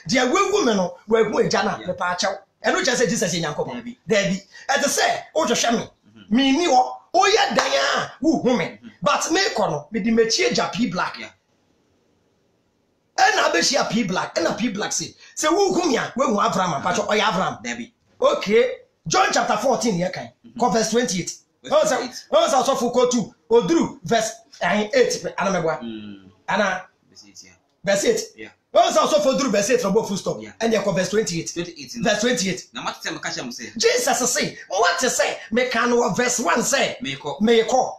Die wahu me no, wahu eja na me pa achew. Eno che say Jesus ye Nyankopon. Dabi. E te say o hwehwe me. Me ni ho. O ye dan a wo hu me. But me ko no, me di mechie ja P Black. Ena be shia P Black. Ena P Black say wo hu me a, wahu Abraham pa cho o ya Abraham. Dabi. Okay. John chapter 14 here kan. Verse 28. Also so for 2. Odru verse 8 ana meboa. Ana verse 8. Yeah. Also for Odru verse 8 from both full stop. And there verse 28. 28. Verse 28. Na mate me kacha mo say. Jesus say, what to say? Me can verse 1 say. Me ko.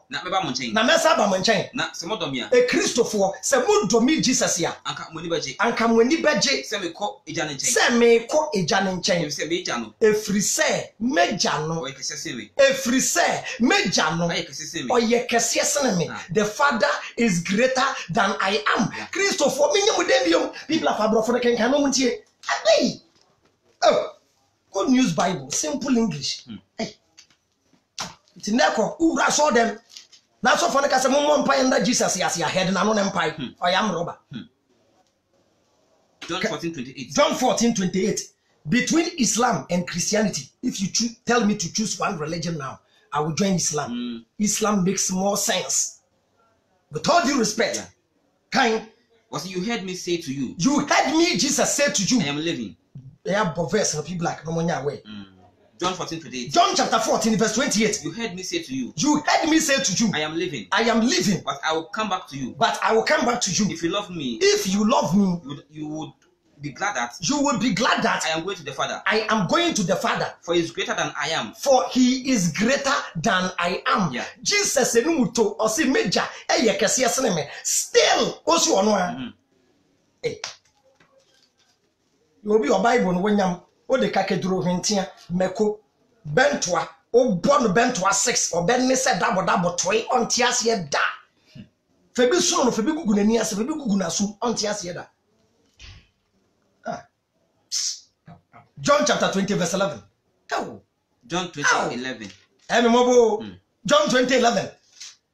Na me ba mo nchen. Na me sa ba mo nchen. Na se mo domi a. E Christopher se mo domi Jesus ya. Anka mo ni baje. Anka mo ni baje. Se me ko eja ne nchen. Se me ko eja ne nchen. E se me eja no. Efri se meja no. O kese se we. Efri se meja no. Aye kese se we. O ye kese se me. The Father is greater than I am. Christopher me nyam dem biom. People of abro for ken kan no muntie. Hey. Oh. Good News Bible, simple English. Hey. It's neko ura so them. Na so for ka se mo mpa nda Jesus as ya head na no mpa. O ya mroba. John 14:28. John 14:28. Between Islam and Christianity, if you tell me to choose one religion now, I will join Islam. Islam makes more sense. With all due respect, kind. Was you heard me say to you? You heard me, Jesus said to you. I am living. Yeah, but verse no people like no money way. John 14:28. John chapter 14 verse 28. You heard me say to you. You heard me say to you. I am living. I am living. But I will come back to you. But I will come back to you. If you love me. If you love me, you would be glad that. You would be glad that I am going to the Father. I am going to the Father. For he is greater than I am. For he is greater than I am. Yeah. Jesus enumuto osi meja eye kese yesene me. Still osu ono a. Eh. You obi o Bible no wanyam o de kakeduro hwentia meko bentoa o born bentoa 6 o ben ne se dabo toy onti ase da. Febi so no febi gugu nani ase febi gugu na so onti ase da. John chapter 20 verse 11. Oh. John 20:11. Emi mobo. John 20:11.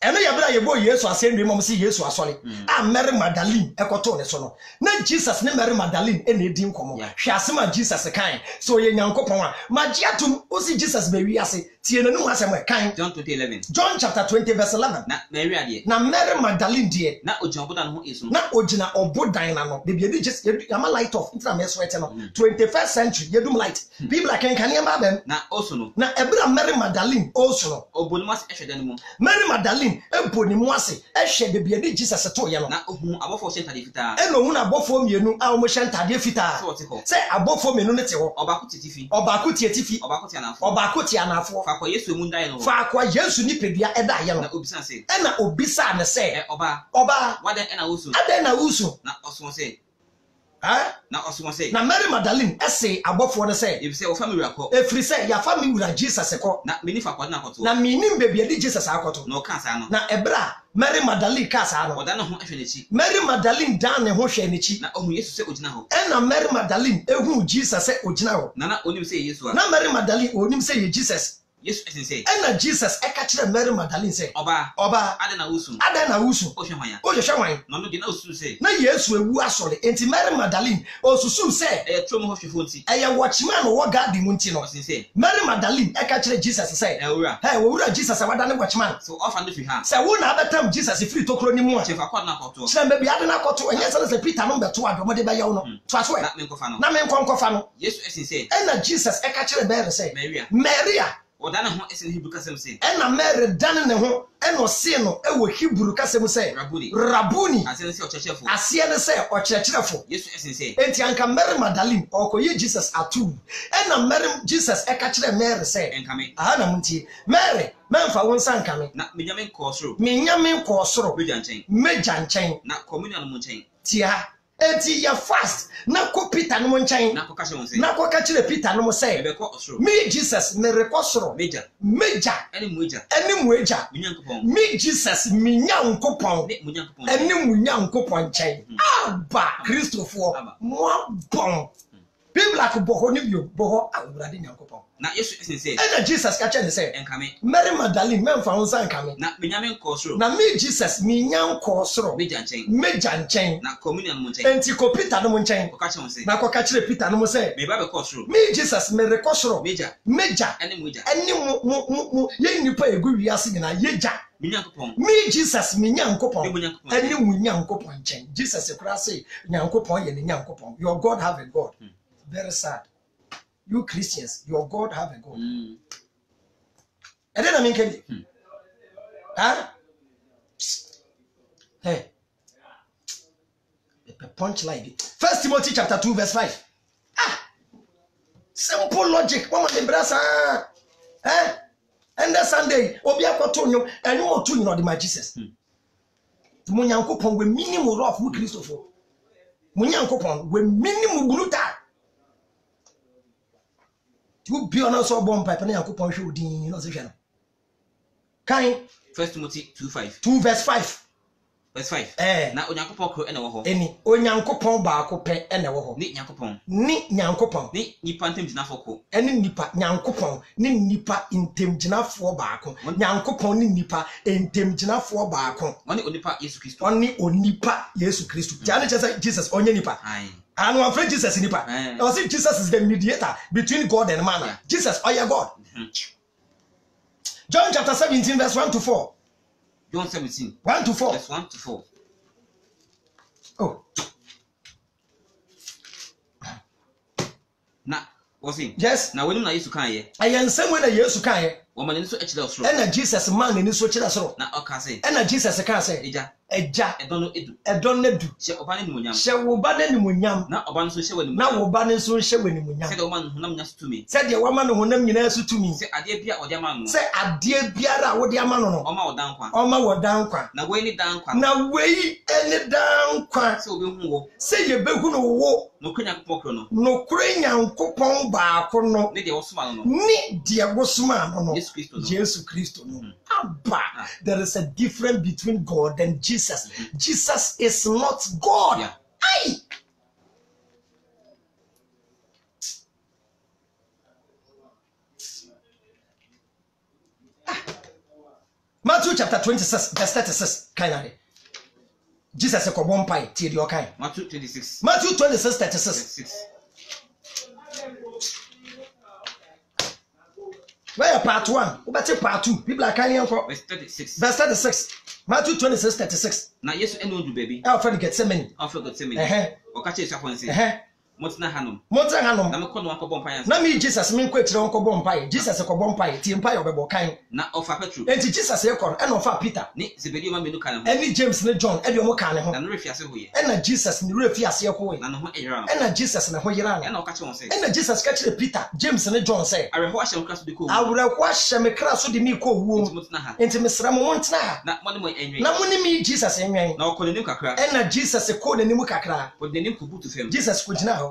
Eno ya bra ye bo Yesu asendwe mom se Yesu asole. Mary Magdalene ekoto ne so no. Na Jesus ne Mary Magdalene e na edi nkomo. Hwe asema Jesus kan. So ye Nyankopon a magiatum o si Jesus be wi ase. Tie nanu asema kan. John 20:11. John chapter 20 verse 11. Na Mary ade. Na Mary Magdalene de. Na ogina obodan ho esu. Na ogina obodan na no. De bi just am light off. Intra me sweat no. 21st century yedum light. People like kan yamba bem. Na also no. Na ebra Mary Magdalene also no. Obonimas ehwede no mu. Mary Magdalene eboni mu ase ehwe de bi Jesus to ye no. Na ohun abofo shentade fita. Eno hu na abofo mienu a o mo shentade fita. Se abofo mienu ne te ho. Obako titifi. Obako tietifi. Obako ti anafo. Obako ti anafo. Fa kwa Yesu emu ndai no. Fa kwa Yesu ni pedua eda ye no. Na obisa se. Ena obisa ne se. Oba. Waden ena usu. Aden na usu. Na oso se. Na oso se. Na Mary Magdalene ese abofo ne se. If say o family akọ. Efri se ya family wura Jesus ekọ. Na meni fa kwa na akoto. Na minim bebia di Jesus akoto. Na o kan sa no. Na ebra Mary Magdalene ka sa no. Oda na ho ehwe n'echi. Mary Magdalene dan ne ho hwe n'echi. Na ohun Yesu se ogina ho. Na Mary Magdalene ehu Jesus se ogina ho. Na onim se Yesu a. Na Mary Magdalene onim se ye Jesus. Yesu esin se. Na Jesus eka kire Mary Magdalene se. Oba. Ade na usu. O hwe hwan. No no de na usu se. Na Yesu ewu asole. Enti Mary Magdalene osusu se. Trom ho hwefo nti. Watchman wo garden mu nti no. Esin se. Mary Magdalene eka kire Jesus se. Ewura. Wura Jesus wada ne watchman. So ofa no fi ha. Se wo na abetam Jesus free tokro ni mu a. Chefa kwa na akoto. Kire mbe ade na akoto. Enye se Peter no beto ado mo de be yawo no. To aso e. Na me nkofa no. Na me nkonkofa no. Yesu esin se. Na Jesus eka kire Mary se. Maria. Oda na ho esen Hebrew kasem se. Na Mary dan ne ho o se no wo Hebrew kasem se. Rabuni. Ase ne se ochechefo. Ase ne se ochechefo. Yesu esin se. Enti anka Mary Magdalene okoye Jesus atu. Na Mary Jesus eka kire Mary se. Enkame. Na muntie. Mary, memfa won sankame. Na menyame nko soro. Menyame nko soro. Meja nchen. Na communion mo nchen. Tia. Enti ya fast na ko Peter no nchen. Na ko ka se. Na ko ka kire Peter no se. Ebe ko osoro. Me Jesus me rekosoro. Meja. Eni Eni mueja. Munyankopon. Me Jesus me nyankopon. Munyankopon. Eni munyankopon nchen. Aba Christopher mo bon. People like boho ni bio boho awurade nyankopon. Na Yesu say. And Jesus ka che ne say. Enkame. Mary Magdalene men fa wonsa nkame. Na menyame nkosoro. Na me Jesus me nya nkosoro. Meja nchen. Meja nchen. Na communion mo nchen. Enti ko Peter no mo nchen. Ko ka che mo say. Na ko ka kire Peter no mo say. Me ba be kosoro. Me Jesus me rekosoro. Meja. Meja. Ene moja. Ene mo ye nipa egu wiase nyina yeja. Minyankopon. Me Jesus me nyankopon. Minyankopon. Ene mu nyankopon nchen. Jesus e kura say nyankopon ye ne nyankopon. Your God have a God. Very sad. You Christians, your God have a God. And then I mean, can you? Huh? Hey. A punch like it. 1 Timothy chapter 2, verse 5. Simple logic. One of the brasa. Eh? And that Sunday, Obia Cotonio, and you want to know the Jesus. Munyanko pon we minimum rough with Christopher. Munyanko pon we minimum brutal. You be on us all bomb pipe and Yanko pon show din, you know, the kind 1 Timothy 2:5. 2 verse 5. Verse 5. Na Onyankopon kro ene wo ho. Eni Onyankopon baako pe ene wo ho. Ni Nyankopon. Ni Nyankopon. Ni nipa ntem ginafo ko. Eni nipa Nyankopon ni nipa ntem ginafo baako. Nyankopon ni nipa ntem ginafo baako. Oni onipa Yesu Kristo. Oni onipa Yesu Kristo. Jane say Jesus onye nipa. Aye. And one friend Jesus nipa. I was saying Jesus is the mediator between God and man. Yeah. Jesus oya God. John chapter 17 verse 1 to 4. John 17. 1 to 4. Verse 1 to 4. Oh. Na, what's it? Yes. Na when na Yesu kan ye. Ayen same when Yesu kan ye. Woman ni so echile osoro. And Jesus man ni so chile osoro. Na oka say. And Jesus kan say. Eja. Edono edu. Edono edu. She oba ne nimunyam. She oba ne nimunyam. Na oba no so she wanimunyam. Na oba ne so she wanimunyam. Say the woman honam nya sutumi. Say the woman honam nyina sutumi. Say ade bia ode ama no. Say ade biara wo de ama no no. Oma odan kwa. Oma wodan kwa. Na we ni dan kwa. Na we eni dan kwa. Say obi hu wo. Say ye behu no wo. No kwanya kopokro no. No kure nyankopon baako no. Ne de wosoma no. Ni de wosoma no no. Yesu Kristo no. Yesu Kristo no. Abba. There is a difference between God and Jesus. Jesus is not God. Yeah. Aye. Matthew chapter 26 verse 36 kind Jesus said one pie till your kind. Matthew 26. Matthew 26 36. 36. Where part 1? What's part 2? People are carrying for verse 36. Verse 36. Matthew 26 36. Na Yesu eno du baby. Our friend gets semen. Our friend gets semen. Okache Yesu afon say. Motina hanom. Motina hanom. Na me kono akobon pai. Na me Jesus me kwetire onkobon pai. Jesus ekobon pai. Ti pai obebo kan. Na ofa Petro. Enti Jesus e kon. E na ofa Peter. Ni Zebedee ma menu kan ho. Eni James ne John e de omo kan ne ho. Na no refiase ho ye. E na Jesus ne refiase ho ye. Na no ho eyira no. E na Jesus ne ho yira no. E na okache won say. E na Jesus ka kire Peter, James ne John say. Areho ahye me kraso de ko. Areho ahye me kraso de mi ko wu. Enti mesra mo wontina ha. Na mo ne mo enwen. Na mo ne mi Jesus enwen. Na okonenim kakra. E na Jesus ko nenim kakra. Odenim ko butu fem. Jesus ko gina ho.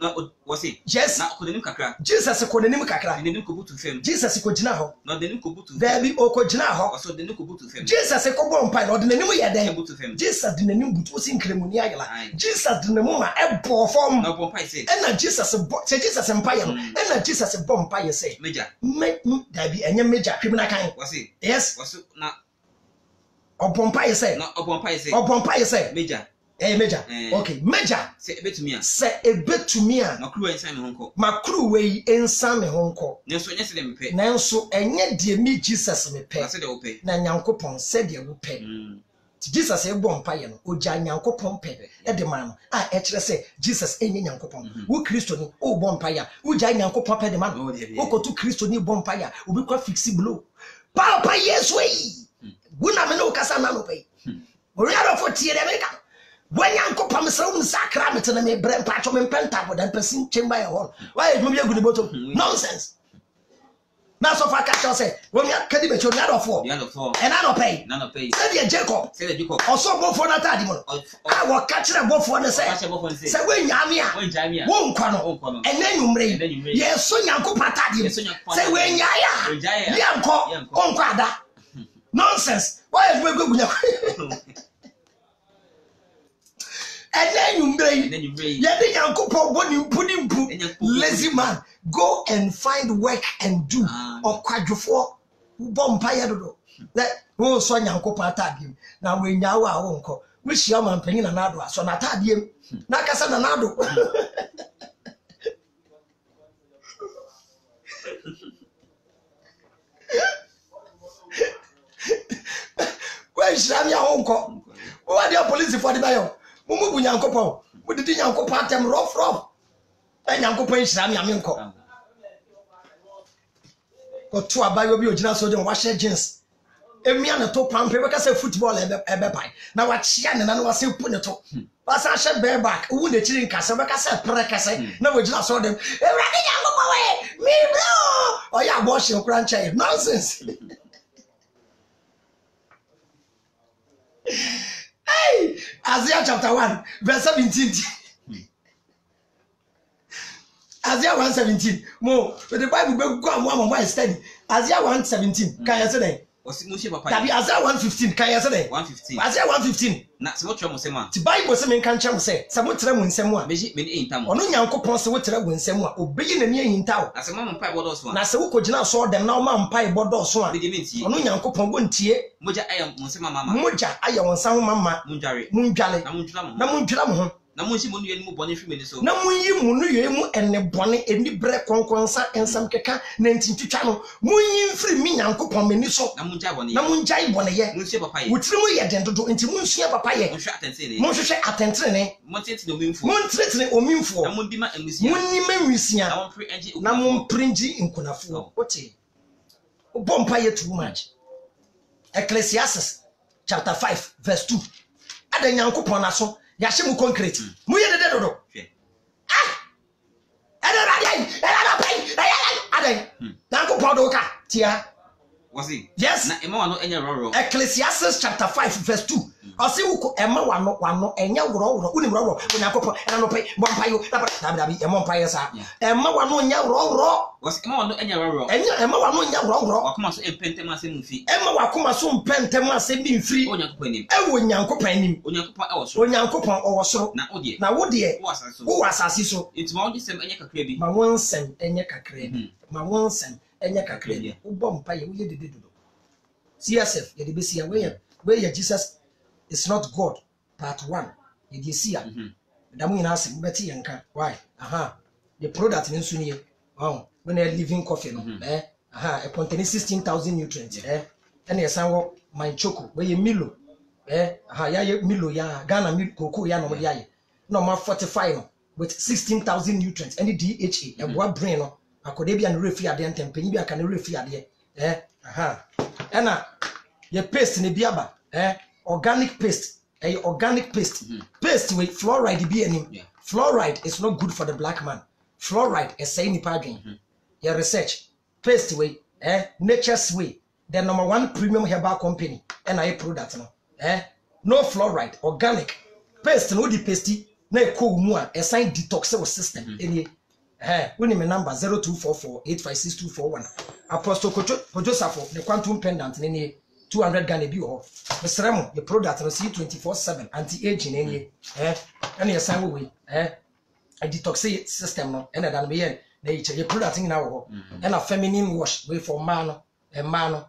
Na what's it? Yes. Na okonenim kakra. Jesus ko nenim kakra. Odenim ko butu fem. Jesus ko gina ho. Na odenim ko butu. Baby o ko gina ho. Oso odenim ko butu fem. Jesus ko bon pai na odenim ye den. Butu fem. Jesus de nenim butu o sin kremuni ayela. Jesus de nemu ma e bo form. Na bon pai say. E na Jesus bo say Jesus mpaye no. E na Jesus bon pai say. Meja. Da bi enye meja kwemna kan. What's it? Yes. What's na obon pai say. Na obon pai say. Obon pai say. Meja. Major. Okay, Major. Say ebetumi a. Say ebetumi a. Makru ensan me honko. Makru we ensan me honko. Nenso enye se de me pe. Nenso enye de mi Jesus me pe. Na se de wo pe. Na Nyankopon se de wo pe. Jesus e bom paye no, oja Nyankopon pe. E de man no. A e kire say Jesus enye Nyankopon. Wo Kristo ni o bom paye. Oja Nyankopon pe de man. Wo ko tu Kristo ni bom paye. Obi kwa flexible. Papa Yesu yi. Wo na me no kasa na no pe. Ori ara fo tie de me ka. When Yanko Pamsum Sacramento and me brain patch of penta with and person chamber hall. Why it will be a good bottom? Nonsense. Now so far catch say when you can be your of four. And I don't pay. None of pay. Say Jacob. Say the Jacob. Also go for that animal. I will catch a both for the say. Say when Yamia won't quano. And then you bring. Yes, so Yanko Patadi. Say when Yaya Yanko on Quada. Nonsense. Why is we good? And then you brain. then you raise. Yeah, then you go when you put in lazy man. Go and find work and do. Or quadruple. Bompire do. That oh so nyanko pata bim. Na we nyawa wonko. Wish your man penny anado. So na tabiem. Na kasa na nado. Where is Ramia Honko? Who are the police for the bio? Mumu Yankopo. We did Yanko Patem rough. And Yanko Prince Ramia Minko. Or two are by your general soldier wash their jeans. A me and a top pound paper can say football ever pie. Now what Shan and I was still putting it up. But I said bareback, who the chilling castle, but I said precase. No, we just saw them. Away! Me blow! Oh, yeah, wash your grandchild. Nonsense. Hey, Isaiah chapter 1, verse 17. Isaiah 1:17. More, but the Bible go and one study. Isaiah 1:17. Can you say that? Tabi Isaiah 1:15. Can you say that? 1:15. Isaiah 1:15. Na se wo twemo sema. The Bible say men kan kyerem say, "Sa mo tira mu nsɛm a." Meji me ni entam. Ɔno Nyankopɔn se wo tira mu nsɛm a, obeyi n'ani ahinta o. Na se mo mpa bodo so a. Na se wo kogina so dem na wo ma mpa bodo so a. Meji me ntie. Ɔno Nyankopɔn bo ntie. Moja ayam mo sema mama. Moja ayɛ wɔn nsa ho mama. Munjare. Munjale. Na munjula mo. Na munjula mo ho. Na munshi mo nuye ni mo bone hwi me ni so. Na munyi mu no ye mu enne bone eni bre konkonsa ensam keka na ntintwitwa no. Munyi mfiri mi Nyankopɔn mani so. Na munja bone ye. Na munjai bone ye. Munshi papa ye. Wotiri mu ye den dodo enti munsua papa ye. Munhwe atentene. Munhwehwe atentene. Montete no mimfo. Montretene omimfo. Na mundi ma amusia. Munni manwisia. Na monpre enji. Na monprinji nkunafo. Ote. Obompa ye too much. Ecclesiastes chapter 5 verse 2. Ada Nyankopɔn na so yahye mu concrete. Mu ye de dodo. Ada Nyankopɔn do ka tia. Was it? Yes. Na ema wano enye roro. Ecclesiastes chapter 5 verse 2. Ose wuko ema wano enye woro unim roro Nyankopɔn ena no pay bompa yo dabi ema bompa yo sa. Ema wano enye roro. Was ema wano enye roro. Ema wano enye roro. Wakoma so empentem asem mfi. Ema wakoma so empentem asem bi mfiri. Onyankopɔn nim. Ewo Nyankopɔn nim. Onyankopɔn ewo so. Onyankopɔn owo so. Na odie. Na wodie. Wo asase so. Ituma wodi sem enye kakra bi. Ma wonsem enye kakra bi. Ma wonsem enye kakra bi. Wo bompa ye wo ye dededo. CSF ye de besia where Jesus is not God part 1 ye de sia damu ina asem beti yenka why the product ni nso ni when a living coffee no it contains 16,000 nutrients and ye san wo my choco where ye Milo ya ye Milo ya Ghana milk cocoa ya no de aye no ma 45 no with 16,000 nutrients and DHA e boa brain no akode bia no refi ade ntempanyi bia ka no refi ade ena ye paste ne biaba organic paste organic paste paste with fluoride be anim fluoride is not good for the black man fluoride is say nipa adwen your research paste way nature's way the number 1 premium herbal company and a product no no fluoride organic paste no di paste na e ko mu a assign detox system any we me number 0244856241 Apostle Kojosafo the quantum pendant ni 200 Ghana bi ho mesremo the product no see 24/7 anti-aging any and your sign we a detox system no and dan me ye na your product ni na ho and a feminine wash we for man no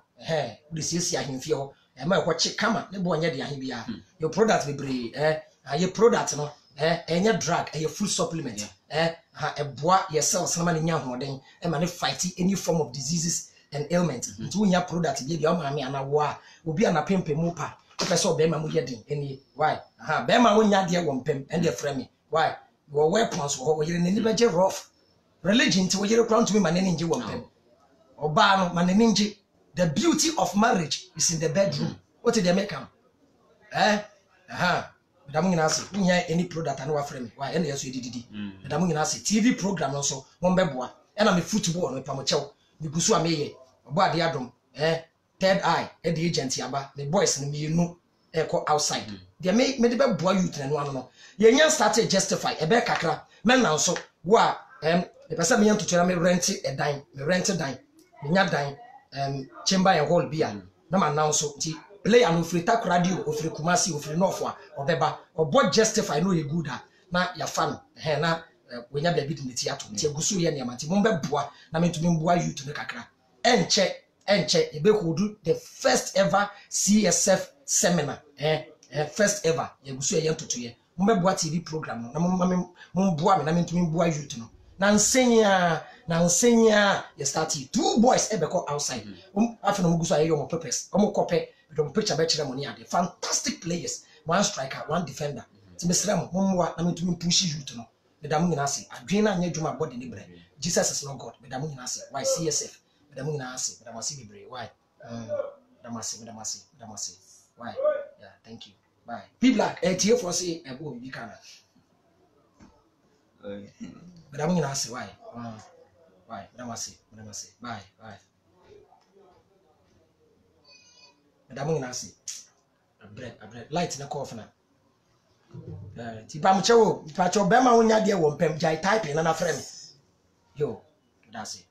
we see ahemfie ho e ma ko che kama ne bo nya de ahe bia your product be bre your product no enya drug your food supplement eboa your cells na ma nya hoden e ma ne fight any form of diseases and ailment nti wo nya product bia o ma me anawo a obi ana pempe mu pa o pese be ma mu yedin eni why be ma wo nya de wo mpem and the frame why your weapons wo yire ne beje rough religion ti wo yire crown to me ma ne nje wo mpem oba no ma ne nje the beauty of marriage is in the bedroom what did they make am damu ngina ase nya any product ana wa frame why ene yeso edididi damu ngina ase TV program no so mo mbeboa ena me football no pa mo chew me busu ameye obo ade adom third eye the agent yaba the boys no me nu ko outside they me de be boa youth na no ano no ye nya start justify e be kakra men na so wo a the person me yanto tira me rent dan me nya dan chamber and hall bia na man na so ti play an ofrita radio ofri kumasi ofri north a obeba obo justify no ye good na ya fan na wenya baby di neti ato nti egusu ye niam nti mombe boa na mentumi mboa youth ne kakra enche ebe kodu the first ever CSF seminar first ever egusu ye ntoto ye mombe boa TV program no na momboa me na mentumi mboa youth no na nsenya you start 2 boys ebeko outside after no gusu ayo mo purpose omo kope do picture be kire mo ni ade fantastic players, one striker, one defender. Ti mesra mo momwa na mentumi push youth no. Medam nyina ase. Adwen na anya dwuma body ni bre. Jesus is not God. Medam nyina ase. Why CSF? Medam nyina ase. Medam ase bi bre. Why? Medam ase. Why? Yeah, thank you. Bye. P Black, tie for say ebo bi kana. Medam nyina ase. Why? Why? Medam ase. Bye. Medam nyina ase. Abred light na call for na. Ti ba mchewo pacho bema wonya de wo mpem jai type na frame. Yo, that's it.